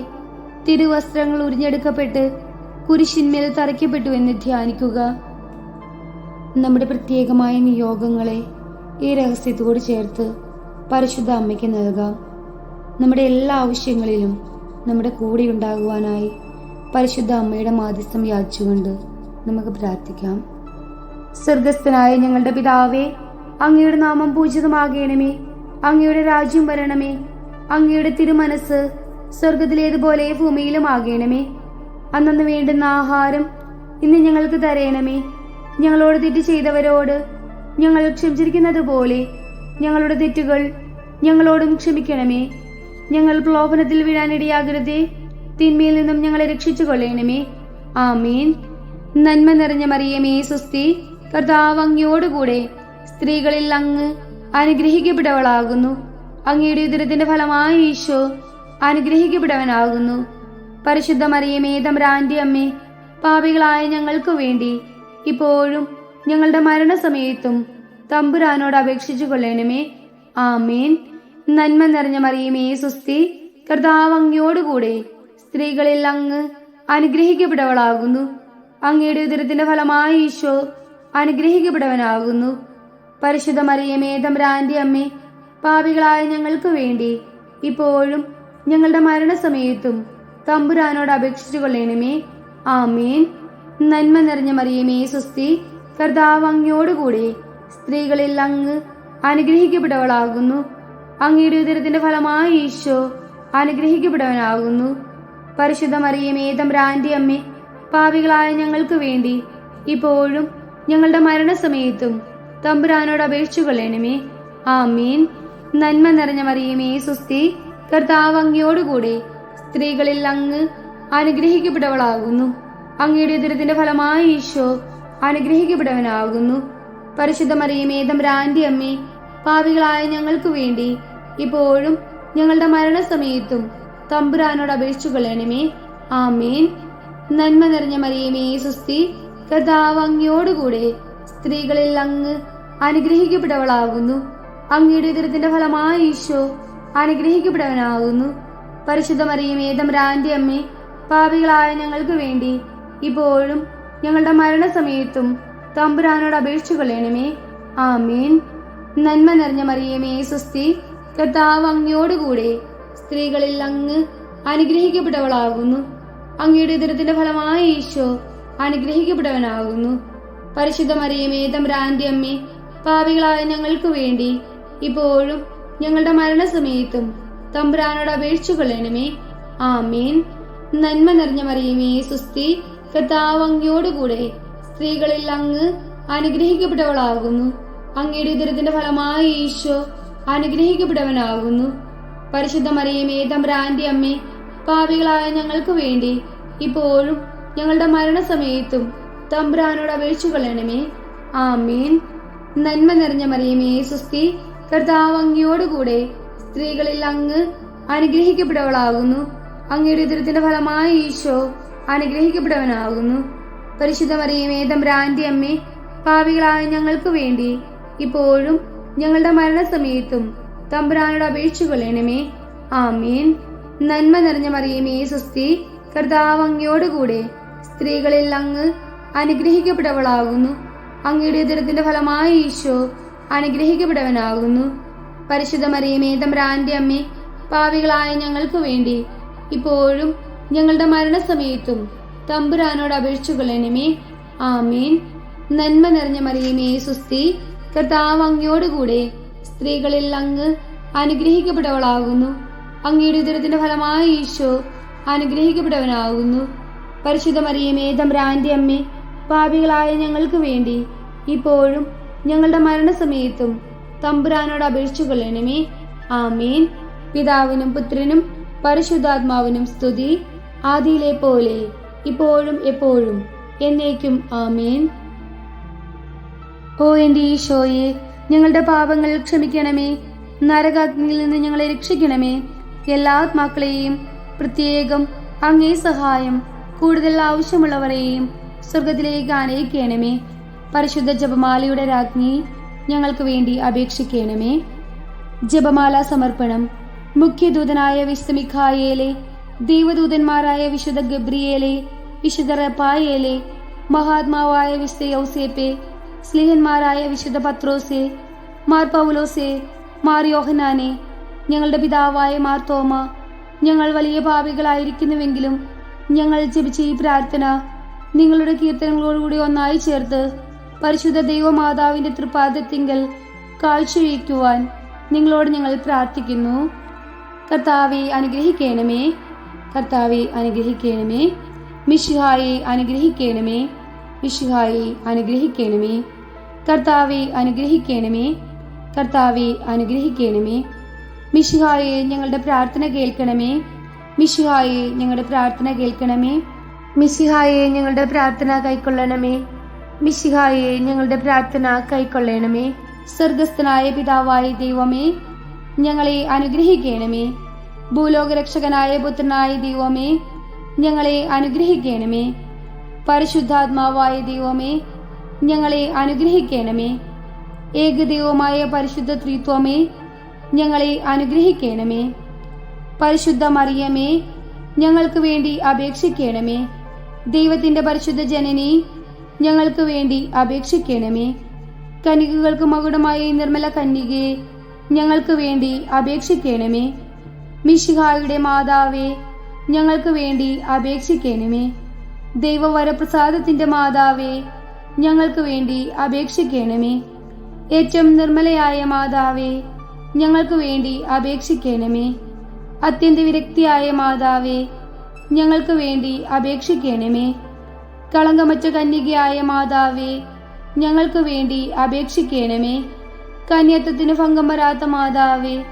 തിരുവസ്ത്രങ്ങൾ ഉരിഞ്ഞെടുക്കപ്പെട്ട് കുരിശിന്മേൽ തറയ്ക്കപ്പെട്ടു എന്ന് ധ്യാനിക്കുക. നമ്മുടെ പ്രത്യേകമായ നിയോഗങ്ങളെ ഈ രഹസ്യത്തോട് ചേർത്ത് പരിശുദ്ധ അമ്മയ്ക്ക് നൽകാം. നമ്മുടെ എല്ലാ ആവശ്യങ്ങളിലും നമ്മുടെ കൂടെ ഉണ്ടാകുവാനായി പരിശുദ്ധ അമ്മയുടെ മാധ്യസ്ഥം യാചിച്ചുകൊണ്ട് നമുക്ക് പ്രാർത്ഥിക്കാം. സ്വർഗസ്ഥനായ ഞങ്ങളുടെ പിതാവേ, അങ്ങയുടെ നാമം പൂജിതമാകണമേ. അങ്ങയുടെ രാജ്യം വരണമേ. അങ്ങയുടെ തിരുമനസ് സ്വർഗത്തിലേതുപോലെ ഭൂമിയിലും ആകണമേ. അന്നു വേണ്ടുന്ന ആഹാരം ഇന്ന് ഞങ്ങൾക്ക് തരയണമേ. ഞങ്ങളോട് തെറ്റ് ചെയ്തവരോട് ഞങ്ങൾ ക്ഷമിച്ചിരിക്കുന്നത് പോലെ ഞങ്ങളുടെ തെറ്റുകൾ ഞങ്ങളോടും ക്ഷമിക്കണമേ. ഞങ്ങൾ പ്രലോഭനത്തിൽ വീഴാനിടയാകരുതേ, തിന്മയിൽ നിന്നും ഞങ്ങളെ രക്ഷിച്ചു കൊള്ളണമേ. ആമേൻ. നന്മ നിറഞ്ഞ മറിയമേ സുസ്തി, കർത്താവ് അങ്ങയോടുകൂടെ സ്ത്രീകളിൽ അങ്ങ് അനുഗ്രഹിക്കപ്പെട്ടവളാകുന്നു. അങ്ങയുടെ ഉദരത്തിന്റെ ഫലമായ ഈശോ അനുഗ്രഹിക്കപ്പെട്ടവനാകുന്നു. പരിശുദ്ധ മറിയമേ തമ്പുരാന്റെ അമ്മേ, പാപികളായ ഞങ്ങൾക്ക് വേണ്ടി ഇപ്പോഴും ഞങ്ങളുടെ മരണസമയത്തും തമ്പുരാനോട് അപേക്ഷിച്ചു കൊള്ളണമേ. ആമേൻ. നന്മ നിറഞ്ഞ മറിയമേ സുസ്തി, കർത്താവ് അങ്ങയോടുകൂടെ സ്ത്രീകളിൽ അങ്ങ് അനുഗ്രഹിക്കപ്പെട്ടവളാകുന്നു. അങ്ങയുടെ ഉദരത്തിന്റെ ഫലമായ ഈശോ അനുഗ്രഹിക്കപ്പെട്ടവനാകുന്നു. പരിശുദ്ധ മറിയമേ തമ്പുരാന്റെ അമ്മേ, പാപികളായ ഞങ്ങൾക്ക് വേണ്ടി ഇപ്പോഴും ഞങ്ങളുടെ മരണസമയത്തും തമ്പുരാനോട് അപേക്ഷിച്ചു കൊള്ളണമേ. ആമേൻ. നന്മ നിറഞ്ഞ മറിയമേ സുസ്തി, കർത്താവ് അങ്ങയോടുകൂടെ സ്ത്രീകളിൽ അങ്ങ് അനുഗ്രഹിക്കപ്പെട്ടവളാകുന്നു. അങ്ങയുടെ ഉദരത്തിന്റെ ഫലമായ ഈശോ അനുഗ്രഹിക്കപ്പെട്ടവനാകുന്നു. പരിശുദ്ധ മറിയമേ തമ്പുരാന്റെ അമ്മേ, പാപികളായ ഞങ്ങൾക്ക് വേണ്ടി ഇപ്പോഴും ഞങ്ങളുടെ മരണസമയത്തും തമ്പുരാനോട് അപേക്ഷിച്ചു കൊള്ളണമേ. ആമേൻ. നന്മ നിറഞ്ഞ മറിയമേ സുസ്തി, കർത്താവ് അങ്ങയോടുകൂടെ സ്ത്രീകളിൽ അങ്ങ് അനുഗ്രഹിക്കപ്പെട്ടവളാകുന്നു. അങ്ങയുടെ ഉദരത്തിന്റെ ഫലമായ ഈശോ അനുഗ്രഹിക്കപ്പെട്ടവനാകുന്നു. പരിശുദ്ധ മറിയമേ തമ്പുരാന്റെ അമ്മേ, പാപികളായ ഞങ്ങൾക്ക് വേണ്ടി ഇപ്പോഴും ഞങ്ങളുടെ മരണസമയത്തും തമ്പുരാനോട് അപേക്ഷിച്ചു കൊള്ളണമേ. ആമേൻ. നന്മ നിറഞ്ഞ മറിയമേ സുസ്തി, കർത്താവ് അങ്ങയോടുകൂടെ സ്ത്രീകളിൽ അങ്ങ് അനുഗ്രഹിക്കപ്പെട്ടവളാകുന്നു. അങ്ങയുടെ ഉദരത്തിന്റെ ഫലമായ ഈശോ അനുഗ്രഹിക്കപ്പെട്ടവനാകുന്നു. പരിശുദ്ധ മറിയമേ തമ്പുരാന്റെ അമ്മേ, പാപികളായ ഞങ്ങൾക്ക് വേണ്ടി ഇപ്പോഴും ഞങ്ങളുടെ മരണസമയത്തും തമ്പുരാനോട് അപേക്ഷിച്ചു കൊള്ളണമേ. ആമേൻ. നന്മ നിറഞ്ഞ മറിയമേ സുസ്തി, കർത്താവ് അങ്ങയോടുകൂടെ സ്ത്രീകളിൽ അങ്ങ് അനുഗ്രഹിക്കപ്പെട്ടവളാകുന്നു. അങ്ങയുടെ ഉദരത്തിന്റെ ഫലമായ ഈശോ അനുഗ്രഹിക്കപ്പെട്ടവനാകുന്നു. പരിശുദ്ധ മറിയമേ തമ്പുരാന്റെ അമ്മേ, പാപികളായ ഞങ്ങൾക്ക് വേണ്ടി ഇപ്പോഴും ഞങ്ങളുടെ മരണസമയത്തും തമ്പുരാനോട് അപേക്ഷിച്ചു കൊള്ളണമേ. ആമേൻ. നന്മ നിറഞ്ഞ മറിയമേ സുസ്തി, കർത്താവ് അങ്ങയോടുകൂടെ സ്ത്രീകളിൽ അങ്ങ് അനുഗ്രഹിക്കപ്പെട്ടവളാകുന്നു. അങ്ങയുടെ ഉദരത്തിന്റെ ഫലമായ ഈശോ അനുഗ്രഹിക്കപ്പെട്ടവനാകുന്നു. പരിശുദ്ധ മറിയമേ തമ്പുരാന്റെ അമ്മേ, പാപികളായ ഞങ്ങൾക്ക് വേണ്ടി ഇപ്പോഴും ഞങ്ങളുടെ മരണസമയത്തും തമ്പുരാനോട് അപേക്ഷിച്ചു കൊള്ളണമേ. ആമേൻ. നന്മ നിറഞ്ഞ മറിയമേ സുസ്തി, കർത്താവ് അങ്ങയോടുകൂടെ സ്ത്രീകളിൽ അങ്ങ് അനുഗ്രഹിക്കപ്പെട്ടവളാകുന്നു. അങ്ങയുടെ ഉദരത്തിന്റെ ഫലമായ ഈശോ അനുഗ്രഹിക്കപ്പെട്ടവനാകുന്നു. പരിശുദ്ധ മറിയമേ തമ്പുരാന്റെ അമ്മേ, പാപികളായ ഞങ്ങൾക്ക് വേണ്ടി ഇപ്പോഴും ഞങ്ങളുടെ മരണസമയത്തും തമ്പുരാനോട് അപേക്ഷിച്ചു കൊള്ളണമേ. ആമേൻ. നന്മ നിറഞ്ഞ മറിയമേ സുസ്തി, കർത്താവ് അങ്ങയോടുകൂടെ സ്ത്രീകളിൽ അങ്ങ് അനുഗ്രഹിക്കപ്പെട്ടവളാകുന്നു. അങ്ങയുടെ ഉദരത്തിന്റെ ഫലമായ ഈശോ അനുഗ്രഹിക്കപ്പെട്ടവനാകുന്നു. പരിശുദ്ധ മറിയമേ തമ്പുരാന്റെ അമ്മേ, പാപികളായ ഞങ്ങൾക്ക് വേണ്ടി ഇപ്പോഴും ഞങ്ങളുടെ മരണസമയത്തും തമ്പുരാനോട് അപേക്ഷിച്ചു കൊള്ളണമേ. ആമേൻ. നന്മ നിറഞ്ഞ മറിയമേ സുസ്തി, കർത്താവ് അങ്ങയോടുകൂടെ സ്ത്രീകളിൽ അങ്ങ് അനുഗ്രഹിക്കപ്പെട്ടവളാകുന്നു. അങ്ങയുടെ ഉദരത്തിന്റെ ഫലമായ ഈശോ അനുഗ്രഹിക്കപ്പെട്ടവനാകുന്നു. പരിശുദ്ധ മറിയമേ തമ്പുരാന്റെ അമ്മേ, പാപികളായ ഞങ്ങൾക്ക് വേണ്ടി ഇപ്പോഴും ഞങ്ങളുടെ മരണസമയത്തും തമ്പുരാനോട് അപേക്ഷിച്ചു കൊള്ളണമേ. ആമേൻ. പിതാവിനും പുത്രനും പരിശുദ്ധാത്മാവിനും സ്തുതി, ആദിയിലെ പോലെ ഇപ്പോഴും എപ്പോഴും എന്നേക്കും. ആമേൻ. ഓ എൻ്റെ ഈശോയെ, ഞങ്ങളുടെ പാപങ്ങൾ ക്ഷമിക്കണമേ. നരകാഗ്നിയിൽ നിന്ന് ഞങ്ങളെ രക്ഷിക്കണമേ. എല്ലാ ആത്മാക്കളെയും, പ്രത്യേകം അങ്ങേ സഹായം കൂടുതൽ ആവശ്യമുള്ളവരെയും സ്വർഗത്തിലേക്ക് ആനയിക്കണമേ. പരിശുദ്ധ ജപമാലയുടെ രാജ്ഞി ഞങ്ങൾക്ക് വേണ്ടി അപേക്ഷിക്കണമേ. ജപമാല സമർപ്പണം. മുഖ്യദൂതനായ വിശുദ്ധ മിഖായേലെ, ദൈവദൂതന്മാരായ വിശുദ്ധ ഗബ്രിയേലെ, വിശുദ്ധ റഫായേലെ, മഹാത്മാവായ വിശുദ്ധ യൗസേപ്പെ, സ്ലീഹന്മാരായ വിശുദ്ധ പത്രോസെ, മാർ പൗലോസെ, മാർ യോഹനാനെ, ഞങ്ങളുടെ പിതാവായ മാർ തോമ, ഞങ്ങൾ വലിയ പാപികളായിരിക്കുന്നുവെങ്കിലും ഞങ്ങൾ ജപിച്ച ഈ പ്രാർത്ഥന നിങ്ങളുടെ കീർത്തനങ്ങളോടുകൂടി ഒന്നായി ചേർത്ത് പരിശുദ്ധ ദൈവമാതാവിന്റെ തൃപാദത്തിങ്കൽ കാഴ്ചവെക്കുവാൻ നിങ്ങളോട് ഞങ്ങൾ പ്രാർത്ഥിക്കുന്നു. കർത്താവെ അനുഗ്രഹിക്കണമേ. കർത്താവെ അനുഗ്രഹിക്കണമേ. മിശിഹായെ അനുഗ്രഹിക്കണമേ. മിശിഹായെ അനുഗ്രഹിക്കണമേ. കർത്താവെ അനുഗ്രഹിക്കണമേ. കർത്താവെ അനുഗ്രഹിക്കണമേ. മിശിഹായെ ഞങ്ങളുടെ പ്രാർത്ഥന കേൾക്കണമേ. മിശിഹായെ ഞങ്ങളുടെ പ്രാർത്ഥന കേൾക്കണമേ. മിശിഹായെ ഞങ്ങളുടെ പ്രാർത്ഥന കൈക്കൊള്ളണമേ. മിശിഹായെ ഞങ്ങളുടെ പ്രാർത്ഥന കൈക്കൊള്ളണമേ. സ്വർഗസ്ഥനായ പിതാവായ ദൈവമേ, ഞങ്ങളെ അനുഗ്രഹിക്കണമേ. ഭൂലോകരക്ഷകനായ പുത്രനായ ദൈവമേ, ഞങ്ങളെ അനുഗ്രഹിക്കണമേ. പരിശുദ്ധാത്മാവായ ദൈവമേ, ഞങ്ങളെ അനുഗ്രഹിക്കണമേ. ഏകദൈവമായ പരിശുദ്ധ ത്രിത്വമേ, ഞങ്ങളെ അനുഗ്രഹിക്കണമേ. പരിശുദ്ധ മറിയമേ, ഞങ്ങൾക്ക് വേണ്ടി അപേക്ഷിക്കണമേ. ദൈവത്തിന്റെ പരിശുദ്ധ ജനനി, ഞങ്ങൾക്ക് വേണ്ടി അപേക്ഷിക്കണമേ. കന്യകകൾക്ക് മകുടമായ നിർമ്മല കന്യകെ, ഞങ്ങൾക്ക് വേണ്ടി അപേക്ഷിക്കണമേ. മിശിഹായുടെ മാതാവേ, ഞങ്ങൾക്ക് വേണ്ടി അപേക്ഷിക്കണമേ. ദൈവവരപ്രസാദത്തിന്റെ മാതാവേ, ഞങ്ങൾക്ക് വേണ്ടി അപേക്ഷിക്കണമേ. ഏറ്റവും നിർമ്മലയായ മാതാവേ, ഞങ്ങൾക്ക് വേണ്ടി അപേക്ഷിക്കണമേ. അത്യന്ത വിരക്തിയായ മാതാവേ, ഞങ്ങൾക്ക് വേണ്ടി അപേക്ഷിക്കണമേ. കളങ്കമറ്റ കന്യകയായ മാതാവേ, ഞങ്ങൾക്ക് വേണ്ടി അപേക്ഷിക്കണമേ. കന്യത്വത്തിന് ഭംഗം വരാത്ത മാതാവേ,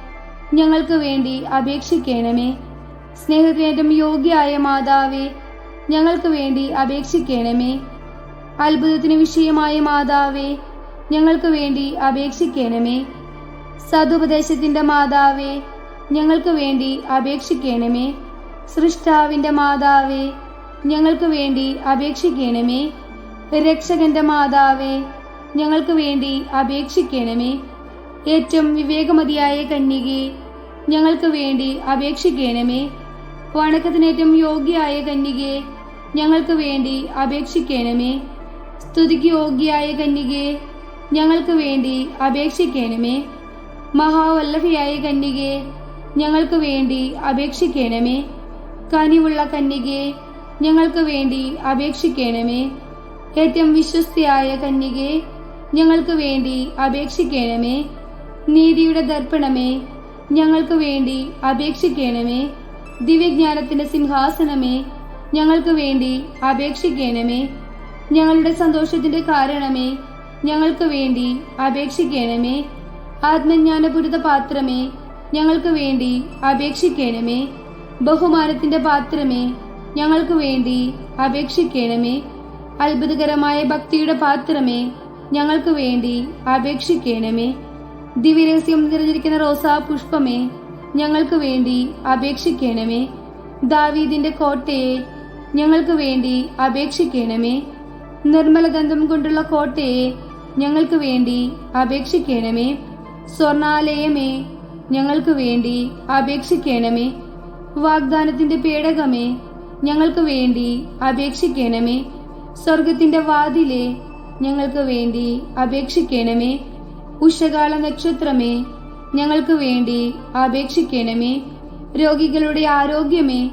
ഞങ്ങൾക്ക് വേണ്ടി അപേക്ഷിക്കണമേ. സ്നേഹത്തിനേറ്റം യോഗ്യയായ മാതാവേ, ഞങ്ങൾക്ക് വേണ്ടി അപേക്ഷിക്കണമേ. അത്ഭുതത്തിന് വിഷയമായ മാതാവേ, ഞങ്ങൾക്ക് വേണ്ടി അപേക്ഷിക്കണമേ. സതുപദേശത്തിന്റെ മാതാവേ, ഞങ്ങൾക്ക് വേണ്ടി അപേക്ഷിക്കണമേ. സൃഷ്ടാവിന്റെ മാതാവേ, ഞങ്ങൾക്ക് വേണ്ടി അപേക്ഷിക്കണമേ. രക്ഷകന്റെ മാതാവേ, ഞങ്ങൾക്ക് വേണ്ടി അപേക്ഷിക്കണമേ. ഏറ്റവും വിവേകമതിയായ കന്യകെ, ഞങ്ങൾക്ക് വേണ്ടി അപേക്ഷിക്കണമേ. വണക്കത്തിനേറ്റവും യോഗ്യയായ കന്യകെ, ഞങ്ങൾക്ക് വേണ്ടി അപേക്ഷിക്കണമേ. സ്തുതിക്ക് യോഗ്യയായ കന്യകെ, ഞങ്ങൾക്ക് വേണ്ടി അപേക്ഷിക്കണമേ. മഹാവല്ലഭയായ കന്യകെ, ഞങ്ങൾക്ക് വേണ്ടി അപേക്ഷിക്കണമേ. കനിവുള്ള കന്യകെ, ഞങ്ങൾക്ക് വേണ്ടി അപേക്ഷിക്കണമേ. ഏറ്റവും വിശ്വസ്തയായ കന്യകെ, ഞങ്ങൾക്ക് വേണ്ടി അപേക്ഷിക്കണമേ. നീതിയുടെ ദർപ്പണമേ, ഞങ്ങൾക്ക് വേണ്ടി അപേക്ഷിക്കണമേ. ദിവ്യജ്ഞാനത്തിന്റെ സിംഹാസനമേ, ഞങ്ങൾക്ക് വേണ്ടി അപേക്ഷിക്കണമേ. ഞങ്ങളുടെ സന്തോഷത്തിന്റെ കാരണമേ, ഞങ്ങൾക്ക് വേണ്ടി അപേക്ഷിക്കണമേ. ആത്മജ്ഞാനപൂരിത പാത്രമേ, ഞങ്ങൾക്ക് വേണ്ടി അപേക്ഷിക്കണമേ. ബഹുമാനത്തിന്റെ പാത്രമേ, ഞങ്ങൾക്ക് വേണ്ടി അപേക്ഷിക്കണമേ. അത്ഭുതകരമായ ഭക്തിയുടെ പാത്രമേ, ഞങ്ങൾക്ക് വേണ്ടി അപേക്ഷിക്കണമേ. ദിവ്യരഹസ്യം നിറഞ്ഞിരിക്കുന്ന റോസാ പുഷ്പമേ, ഞങ്ങൾക്ക് വേണ്ടി അപേക്ഷിക്കണമേ. ദാവീദിന്റെ കോട്ടയെ, ഞങ്ങൾക്ക് വേണ്ടി അപേക്ഷിക്കണമേ. നിർമ്മലദന്തം കൊണ്ടുള്ള കോട്ടയെ, ഞങ്ങൾക്ക് വേണ്ടി അപേക്ഷിക്കണമേ. സ്വർണാലയമേ, ഞങ്ങൾക്ക് വേണ്ടി അപേക്ഷിക്കണമേ. വാഗ്ദാനത്തിന്റെ പേടകമേ, ഞങ്ങൾക്ക് വേണ്ടി അപേക്ഷിക്കണമേ. സ്വർഗത്തിന്റെ വാതിലെ, ഞങ്ങൾക്ക് വേണ്ടി അപേക്ഷിക്കണമേ. ഉഷകാല നക്ഷത്രമേ, ഞങ്ങൾക്ക് വേണ്ടി അപേക്ഷിക്കണമേ. രോഗികളുടെ ആരോഗ്യമേ,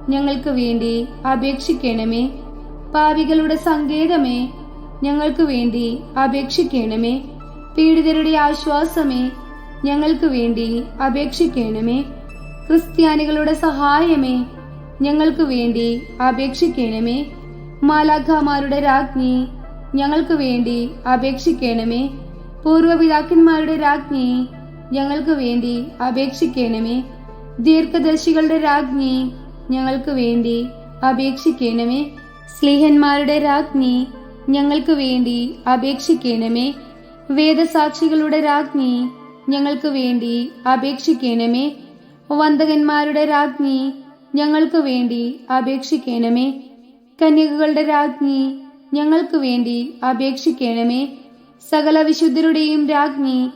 ഞങ്ങൾക്ക് വേണ്ടി അപേക്ഷിക്കണമേ. പാപികളുടെ സങ്കേതമേ, ഞങ്ങൾക്ക് വേണ്ടി അപേക്ഷിക്കണമേ. പീഡിതരുടെ ആശ്വാസമേ, ഞങ്ങൾക്ക് വേണ്ടി അപേക്ഷിക്കണമേ. ക്രിസ്ത്യാനികളുടെ സഹായമേ, ഞങ്ങൾക്ക് വേണ്ടി അപേക്ഷിക്കണമേ. മാലാഖമാരുടെ രാജ്ഞി, ഞങ്ങൾക്ക് വേണ്ടി അപേക്ഷിക്കണമേ. പൂർവപിതാക്കന്മാരുടെ രാജ്ഞി, ഞങ്ങൾക്ക് വേണ്ടി അപേക്ഷിക്കണമേ. ദീർഘദർശികളുടെ രാജ്ഞി, ഞങ്ങൾക്ക് വേണ്ടി അപേക്ഷിക്കണമേ. സ്ലീഹന്മാരുടെ രാജ്ഞി, ഞങ്ങൾക്ക് വേണ്ടി അപേക്ഷിക്കണമേ. വേദസാക്ഷികളുടെ രാജ്ഞി, ഞങ്ങൾക്ക് വേണ്ടി അപേക്ഷിക്കണമേ. വന്ദകന്മാരുടെ രാജ്ഞി, ഞങ്ങൾക്ക് വേണ്ടി അപേക്ഷിക്കണമേ. കന്യകകളുടെ രാജ്ഞി, ഞങ്ങൾക്ക് വേണ്ടി അപേക്ഷിക്കണമേ. സകല വിശുദ്ധരുടെയും രാജ്ഞി,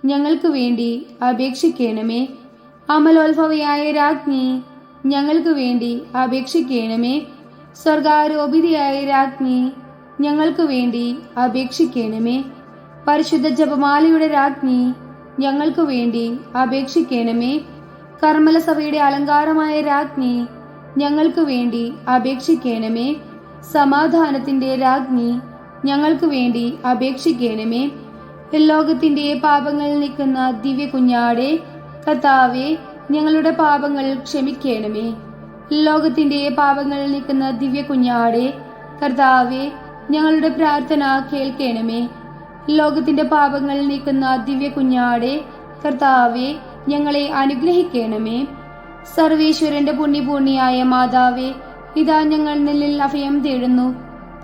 ഞങ്ങൾക്ക് വേണ്ടി അപേക്ഷിക്കണമേ. അമലോത്ഭവയായ രാജ്ഞി, ഞങ്ങൾക്ക് വേണ്ടി അപേക്ഷിക്കണമേ. സ്വർഗാരോപിതയായ രാജ്ഞി, ഞങ്ങൾക്ക് വേണ്ടി അപേക്ഷിക്കണമേ. പരിശുദ്ധ ജപമാലയുടെ രാജ്ഞി, ഞങ്ങൾക്ക് വേണ്ടി അപേക്ഷിക്കണമേ. കർമ്മല സഭയുടെ അലങ്കാരമായ രാജ്ഞി, ഞങ്ങൾക്ക് വേണ്ടി അപേക്ഷിക്കണമേ. സമാധാനത്തിന്റെ രാജ്ഞി, ഞങ്ങൾക്ക് വേണ്ടി അപേക്ഷിക്കണമേ. ലോകത്തിന്റെ പാപങ്ങൾ നീക്കുന്ന ദിവ്യ കുഞ്ഞാടെ, കർത്താവേ, ഞങ്ങളുടെ പാപങ്ങൾ ക്ഷമിക്കണമേ. ലോകത്തിന്റെ പാപങ്ങൾ നീക്കുന്ന ദിവ്യ കുഞ്ഞാടെ, കർത്താവേ, ഞങ്ങളുടെ പ്രാർത്ഥന കേൾക്കണമേ. ലോകത്തിന്റെ പാപങ്ങൾ നീക്കുന്ന ദിവ്യ കുഞ്ഞാടെ കർത്താവെ, ഞങ്ങളെ അനുഗ്രഹിക്കണമേ. സർവേശ്വരന്റെ പുണ്യപൂർണിയായ മാതാവേ, ഇതാ ഞങ്ങൾ നിന്നിൽ അഭയം തേടുന്നു.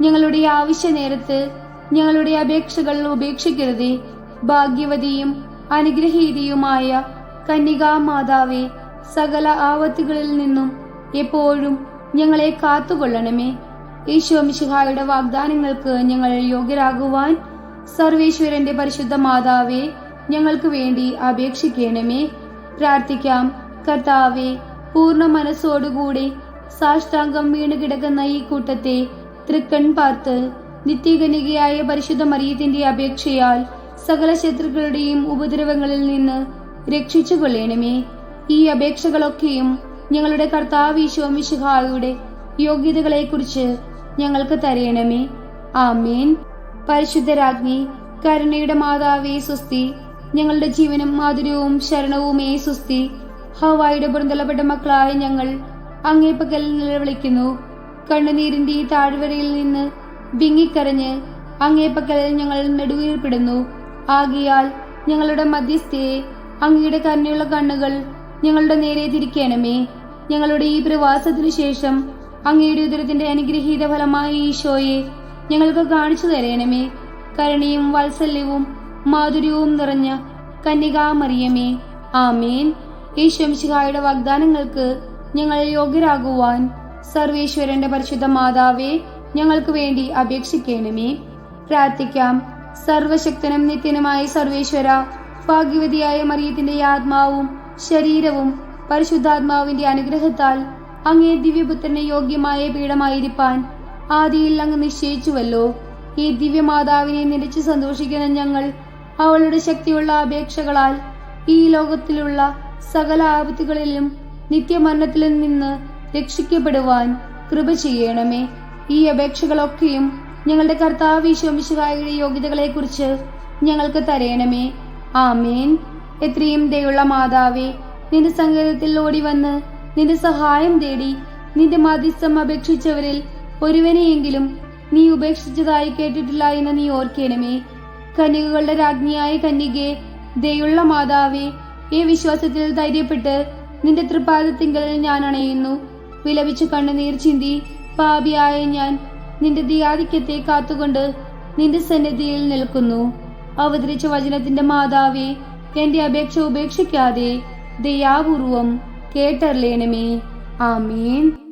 ഞങ്ങളുടെ ആവശ്യ നേരത്ത് ഞങ്ങളുടെ അപേക്ഷകൾ ഉപേക്ഷിക്കരുതേ. ഭാഗ്യവതിയും അനുഗ്രഹീതയുമായ കന്യകാ മാതാവേ, സകല ആപത്തുകളിൽ നിന്നും എപ്പോഴും ഞങ്ങളെ കാത്തുകൊള്ളണമേ. ഈശോ മിശിഹായുടെ വാഗ്ദാനങ്ങൾക്ക് ഞങ്ങൾ യോഗ്യരാകുവാൻ സർവേശ്വരന്റെ പരിശുദ്ധ മാതാവേ, ഞങ്ങൾക്ക് വേണ്ടി അപേക്ഷിക്കണമേ. പ്രാർത്ഥിക്കാം. കർത്താവെ, പൂർണ്ണ മനസ്സോടുകൂടി സാഷ്ടാംഗം വീണ് കിടക്കുന്ന ഈ കൂട്ടത്തെ തൃക്കൺ പാർത്ത് നിത്യകന്യകയായ പരിശുദ്ധ മറിയത്തിന്റെ അപേക്ഷയാൽ സകല ശത്രുക്കളുടെയും ഉപദ്രവങ്ങളിൽ നിന്ന് രക്ഷിച്ചു കൊള്ളണമേ. ഈ അപേക്ഷകളൊക്കെയും ഞങ്ങളുടെ കർത്താവ് ഈശോ മിശിഹായുടെ യോഗ്യതകളെ കുറിച്ച് ഞങ്ങൾക്ക് തരയണമേ. ആമേൻ. പരിശുദ്ധരാജ്ഞി, കരുണയുടെ മാതാവേ സ്വസ്തി. ഞങ്ങളുടെ ജീവനും മാധുര്യവും ശരണവുമേ സ്വസ്തി. ഹവ്വായുടെ പുറന്തള്ളപ്പെട്ട മക്കളായ ഞങ്ങൾ അങ്ങേപ്പക്കൽ നിലവിളിക്കുന്നു. കണ്ണുനീരിന്റെ ഈ താഴ്വരയിൽ നിന്ന് വിങ്ങിക്കരഞ്ഞ് അങ്ങേപ്പക്കൽ ഞങ്ങൾ നെടുവീർപ്പെടുന്നു. ആകിയാൽ ഞങ്ങളുടെ മധ്യസ്ഥയെ അങ്ങയുടെ കരുണയുള്ള കണ്ണുകൾ ഞങ്ങളുടെ നേരെ തിരിക്കണമേ. ഞങ്ങളുടെ ഈ പ്രവാസത്തിനു ശേഷം അങ്ങയുടെ ഉദരത്തിന്റെ അനുഗ്രഹീത ഫലമായ ഈശോയെ ഞങ്ങൾക്ക് കാണിച്ചു തരണമേ. കരുണയും വാത്സല്യവും മാധുര്യവും നിറഞ്ഞ കന്യകാ മറിയമേ, ആമേൻ. ഈശോ മിശിഹായുടെ വാഗ്ദാനങ്ങൾക്ക് ഞങ്ങൾ യോഗ്യരാകുവാൻ സർവേശ്വരന്റെ പരിശുദ്ധ മാതാവേ, ഞങ്ങൾക്ക് വേണ്ടി അപേക്ഷിക്കണമേ. പ്രാർത്ഥിക്കാം. സർവശക്തനും നിത്യനുമായ സർവേശ്വര, ഭാഗ്യവതിയായ മറിയത്തിന്റെ ആത്മാവും ശരീരവും പരിശുദ്ധാത്മാവിന്റെ അനുഗ്രഹത്താൽ അങ്ങേ ദിവ്യപുത്രന് യോഗ്യമായ പീഠമായിരിക്കാൻ ആദിയിൽ അങ്ങ് നിശ്ചയിച്ചുവല്ലോ. ഈ ദിവ്യമാതാവിനെ നിരച്ച് സന്തോഷിക്കുന്ന ഞങ്ങൾ അവളുടെ ശക്തിയുള്ള അപേക്ഷകളാൽ ഈ ലോകത്തിലുള്ള സകല ആപത്തുകളിലും നിത്യമരണത്തിലും നിന്ന് രക്ഷിക്കപ്പെടുവാൻ കൃപ ചെയ്യണമേ. ഈ അപേക്ഷകളൊക്കെയും ഞങ്ങളുടെ കർത്താവ് ഈശോ മിശിഹായുടെ യോഗ്യതകളെ കുറിച്ച് ഞങ്ങൾക്ക് തരയണമേ. ആമേൻ. എത്രയും ദയുള്ള മാതാവേ, നിന്റെ സങ്കേതത്തിൽ ഓടി വന്ന് നിന്റെ സഹായം തേടി നിന്റെ മധ്യസ്ഥം അപേക്ഷിച്ചവരിൽ ഒരുവനെയെങ്കിലും നീ ഉപേക്ഷിച്ചതായി കേട്ടിട്ടില്ല എന്ന് നീ ഓർക്കണമേ. കന്യകകളുടെ രാജ്ഞിയായ കന്യകെ, ദയുള്ള മാതാവേ, ഈ വിശ്വാസത്തിൽ ധൈര്യപ്പെട്ട് നിന്റെ തൃപ്പാദത്തിങ്കൽ ഞാൻ അണയുന്നു. വിലപിച്ചു കണ്ണുനീർ ചിന്തി പാപിയായ ഞാൻ നിന്റെ ദയാധിക്യത്തെ കാത്തുകൊണ്ട് നിന്റെ സന്നിധിയിൽ നിൽക്കുന്നു. അവതരിച്ച വചനത്തിന്റെ മാതാവേ, എന്റെ അപേക്ഷ ഉപേക്ഷിക്കാതെ ദയാപൂർവം കേട്ടറിയണമേ. ആമേൻ.